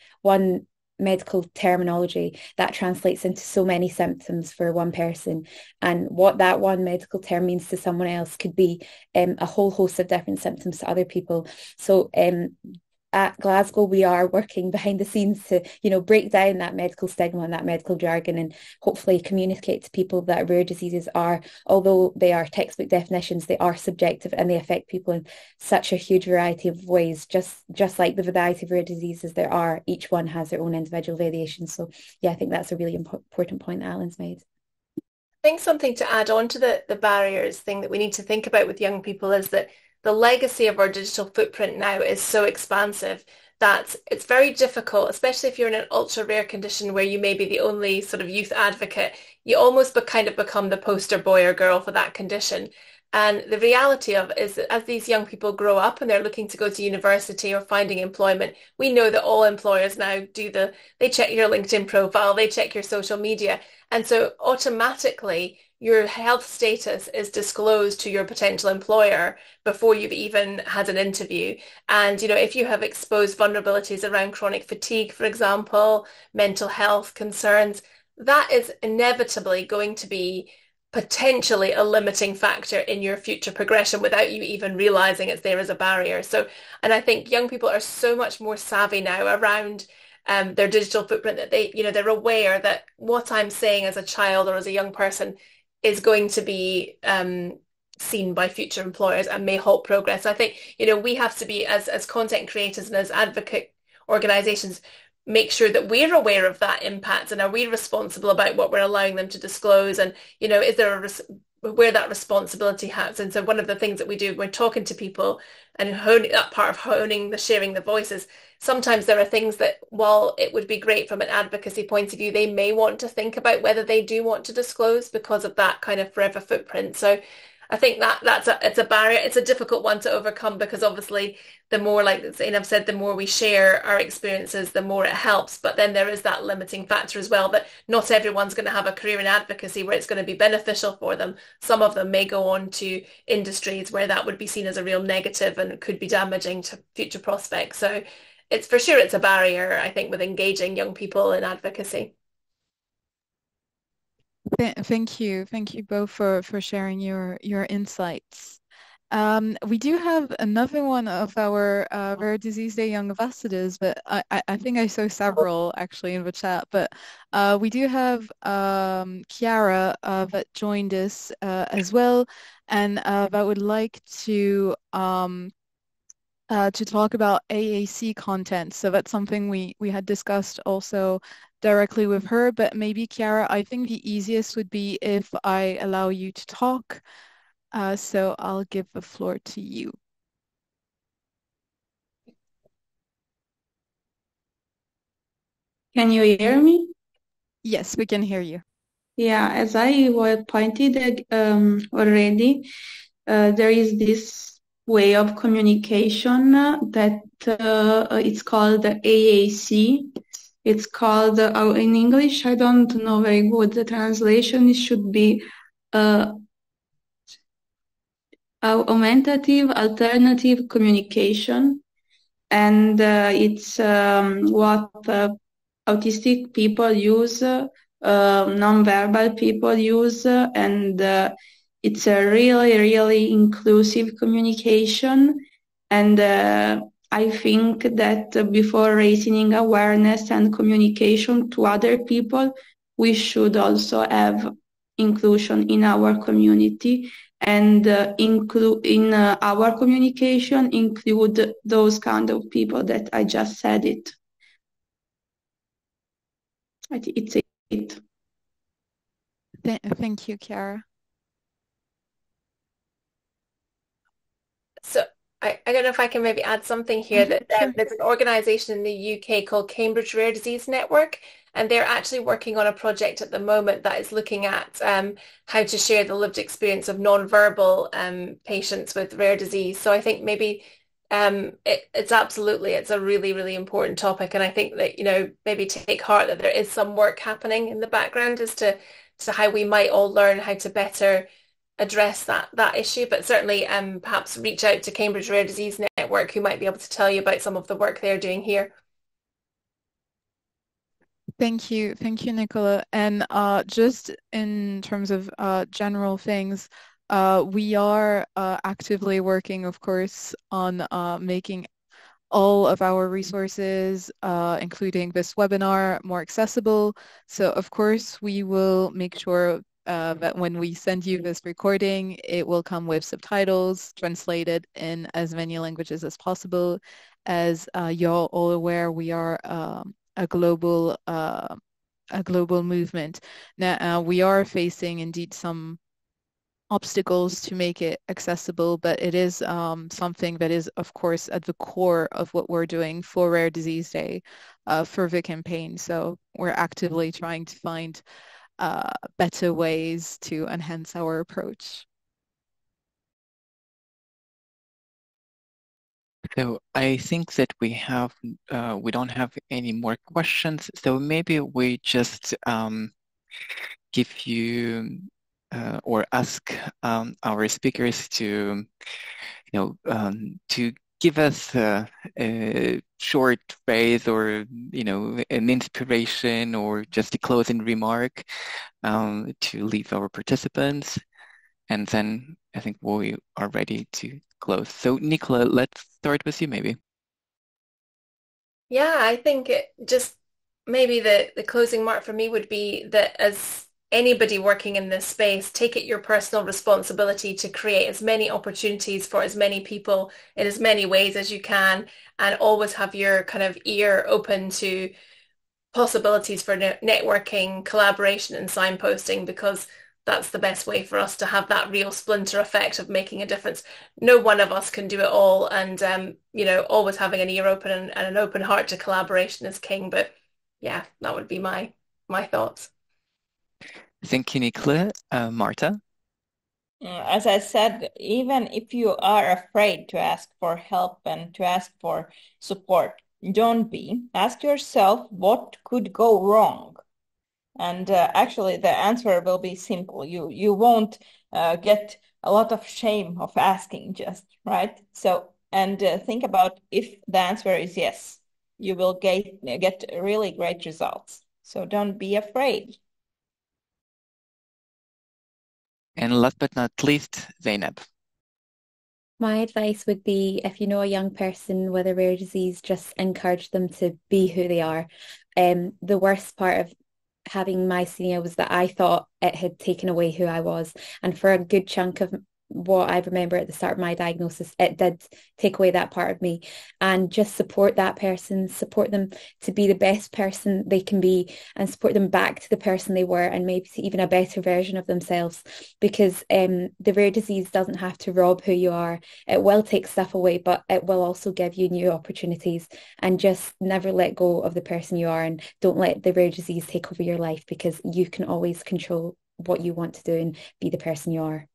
medical terminology, that translates into so many symptoms for one person, and what that one medical term means to someone else could be a whole host of different symptoms to other people. So at Glasgow, we are working behind the scenes to, you know, break down that medical stigma and that medical jargon, and hopefully communicate to people that rare diseases are, although they are textbook definitions, they are subjective and they affect people in such a huge variety of ways. Just like the variety of rare diseases there are, each one has their own individual variations. So yeah, I think that's a really important point that Alan's made. I think something to add on to the barriers thing that we need to think about with young people is that the legacy of our digital footprint now is so expansive that it's very difficult, especially if you're in an ultra rare condition where you may be the only sort of youth advocate, you almost kind of become the poster boy or girl for that condition. And the reality of it is that as these young people grow up and they're looking to go to university or finding employment, we know that all employers now they check your LinkedIn profile, they check your social media. And so automatically your health status is disclosed to your potential employer before you've even had an interview. And, you know, if you have exposed vulnerabilities around chronic fatigue, for example, mental health concerns, that is inevitably going to be potentially a limiting factor in your future progression without you even realizing it's there as a barrier. So, and I think young people are so much more savvy now around their digital footprint that they're aware that what I'm saying as a child or as a young person is going to be seen by future employers and may halt progress. I think, you know, we have to be as content creators and as advocate organizations, make sure that we're aware of that impact, and are we responsible about what we're allowing them to disclose, and, you know, is there where that responsibility has. And so one of the things that we do when we're talking to people and that part of honing the sharing the voices, sometimes there are things that, while it would be great from an advocacy point of view, they may want to think about whether they do want to disclose because of that kind of forever footprint. So I think it's a barrier. It's a difficult one to overcome because obviously the more, like Zainab said, the more we share our experiences, the more it helps. But then there is that limiting factor as well, that not everyone's going to have a career in advocacy where it's going to be beneficial for them. Some of them may go on to industries where that would be seen as a real negative and could be damaging to future prospects. So it's for sure it's a barrier, I think, with engaging young people in advocacy. Thank you both for sharing your insights. We do have another one of our Rare Disease Day Young Ambassadors, but I think I saw several actually in the chat. But we do have Chiara that joined us as well, and that would like to talk about AAC content. So that's something we had discussed also directly with her, but maybe Chiara, I think the easiest would be if I allow you to talk. So I'll give the floor to you. Can you hear me? Yes, we can hear you. Yeah, as I was pointed already, there is this way of communication that it's called AAC. It's called, in English, I don't know very good the translation. It should be augmentative alternative communication. And it's what autistic people use, non-verbal people use, and it's a really, really inclusive communication. And I think that before raising awareness and communication to other people, we should also have inclusion in our community, and include in our communication, include those kind of people that I just said it. I think it's it. Thank you, Chiara. So I don't know if I can maybe add something here that Sure. there's an organisation in the UK called Cambridge Rare Disease Network, and they're actually working on a project at the moment that is looking at how to share the lived experience of non-verbal patients with rare disease. So I think maybe it's absolutely, it's a really, really important topic. And I think that, maybe take heart that there is some work happening in the background as to how we might all learn how to better address that issue, but certainly perhaps reach out to Cambridge Rare Disease Network, who might be able to tell you about some of the work they're doing here. Thank you, Nicola. And just in terms of general things, we are actively working, of course, on making all of our resources, including this webinar, more accessible. So of course, we will make sure that when we send you this recording, it will come with subtitles translated in as many languages as possible. As you're all aware, we are a global movement. Now, we are facing indeed some obstacles to make it accessible, but it is something that is, of course, at the core of what we're doing for Rare Disease Day, for the campaign. So we're actively trying to find better ways to enhance our approach. So I think that we don't have any more questions. So maybe we just give you or ask our speakers to, to give us a short phrase or, an inspiration or just a closing remark to leave our participants. And then I think we are ready to close. So Nicola, let's start with you maybe. Yeah, I think just maybe the closing mark for me would be that as anybody working in this space, take it your personal responsibility to create as many opportunities for as many people in as many ways as you can, and always have your kind of ear open to possibilities for networking, collaboration, and signposting, because that's the best way for us to have that real splinter effect of making a difference. No one of us can do it all, and always having an ear open and an open heart to collaboration is king. But yeah, that would be my thoughts. Thank you, Nicola. Marta? As I said, even if you are afraid to ask for help and to ask for support, don't be. Ask yourself what could go wrong. And actually, the answer will be simple. You won't get a lot of shame of asking, just right. So, and think about if the answer is yes, you will get really great results. So don't be afraid. And last but not least, Zainab. My advice would be, if you know a young person with a rare disease, just encourage them to be who they are. The worst part of having myasthenia was that I thought it had taken away who I was. And for a good chunk of what I remember at the start of my diagnosis, it did take away that part of me. And just support that person, support them to be the best person they can be, and support them back to the person they were, and maybe to even a better version of themselves. Because the rare disease doesn't have to rob who you are. It will take stuff away, but it will also give you new opportunities. And just never let go of the person you are, and don't let the rare disease take over your life, because you can always control what you want to do and be the person you are.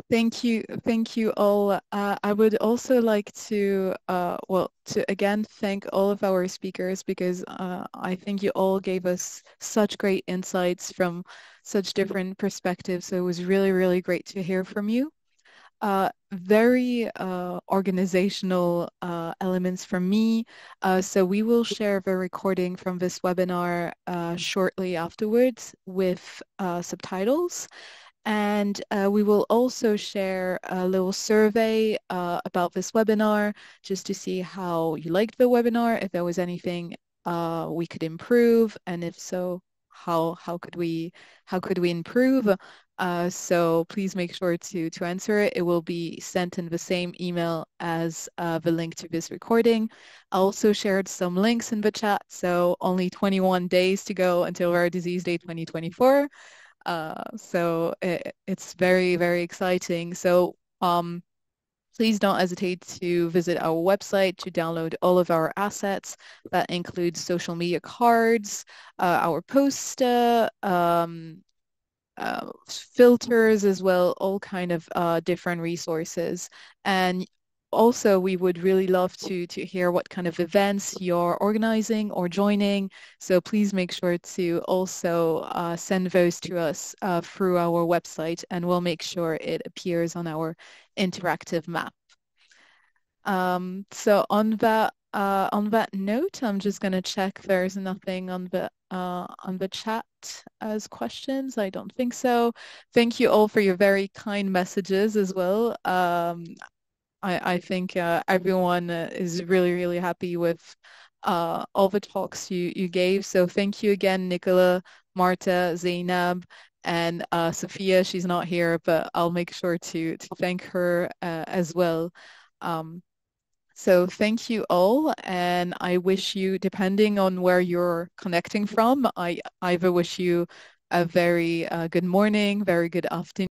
Thank you all. I would also like to, to again thank all of our speakers, because I think you all gave us such great insights from such different perspectives. So it was really, really great to hear from you. Very organizational elements from me. So we will share the recording from this webinar shortly afterwards with subtitles. And we will also share a little survey about this webinar, just to see how you liked the webinar, if there was anything we could improve, and if so, how could we improve? So please make sure to answer it. It will be sent in the same email as the link to this recording. I also shared some links in the chat, so only 21 days to go until Rare Disease Day 2024. So it's very, very exciting. So please don't hesitate to visit our website to download all of our assets. That includes social media cards, our poster, filters as well, all kind of different resources. And also, we would really love to hear what kind of events you're organizing or joining. So please make sure to also send those to us through our website, and we'll make sure it appears on our interactive map. So on that note, I'm just going to check there's nothing on the chat as questions. I don't think so. Thank you all for your very kind messages as well. I think everyone is really, really happy with all the talks you gave. So thank you again, Nicola, Marta, Zainab, and Sophia. She's not here, but I'll make sure to thank her as well. So thank you all, and I wish you, depending on where you're connecting from, I either wish you a very good morning, very good afternoon,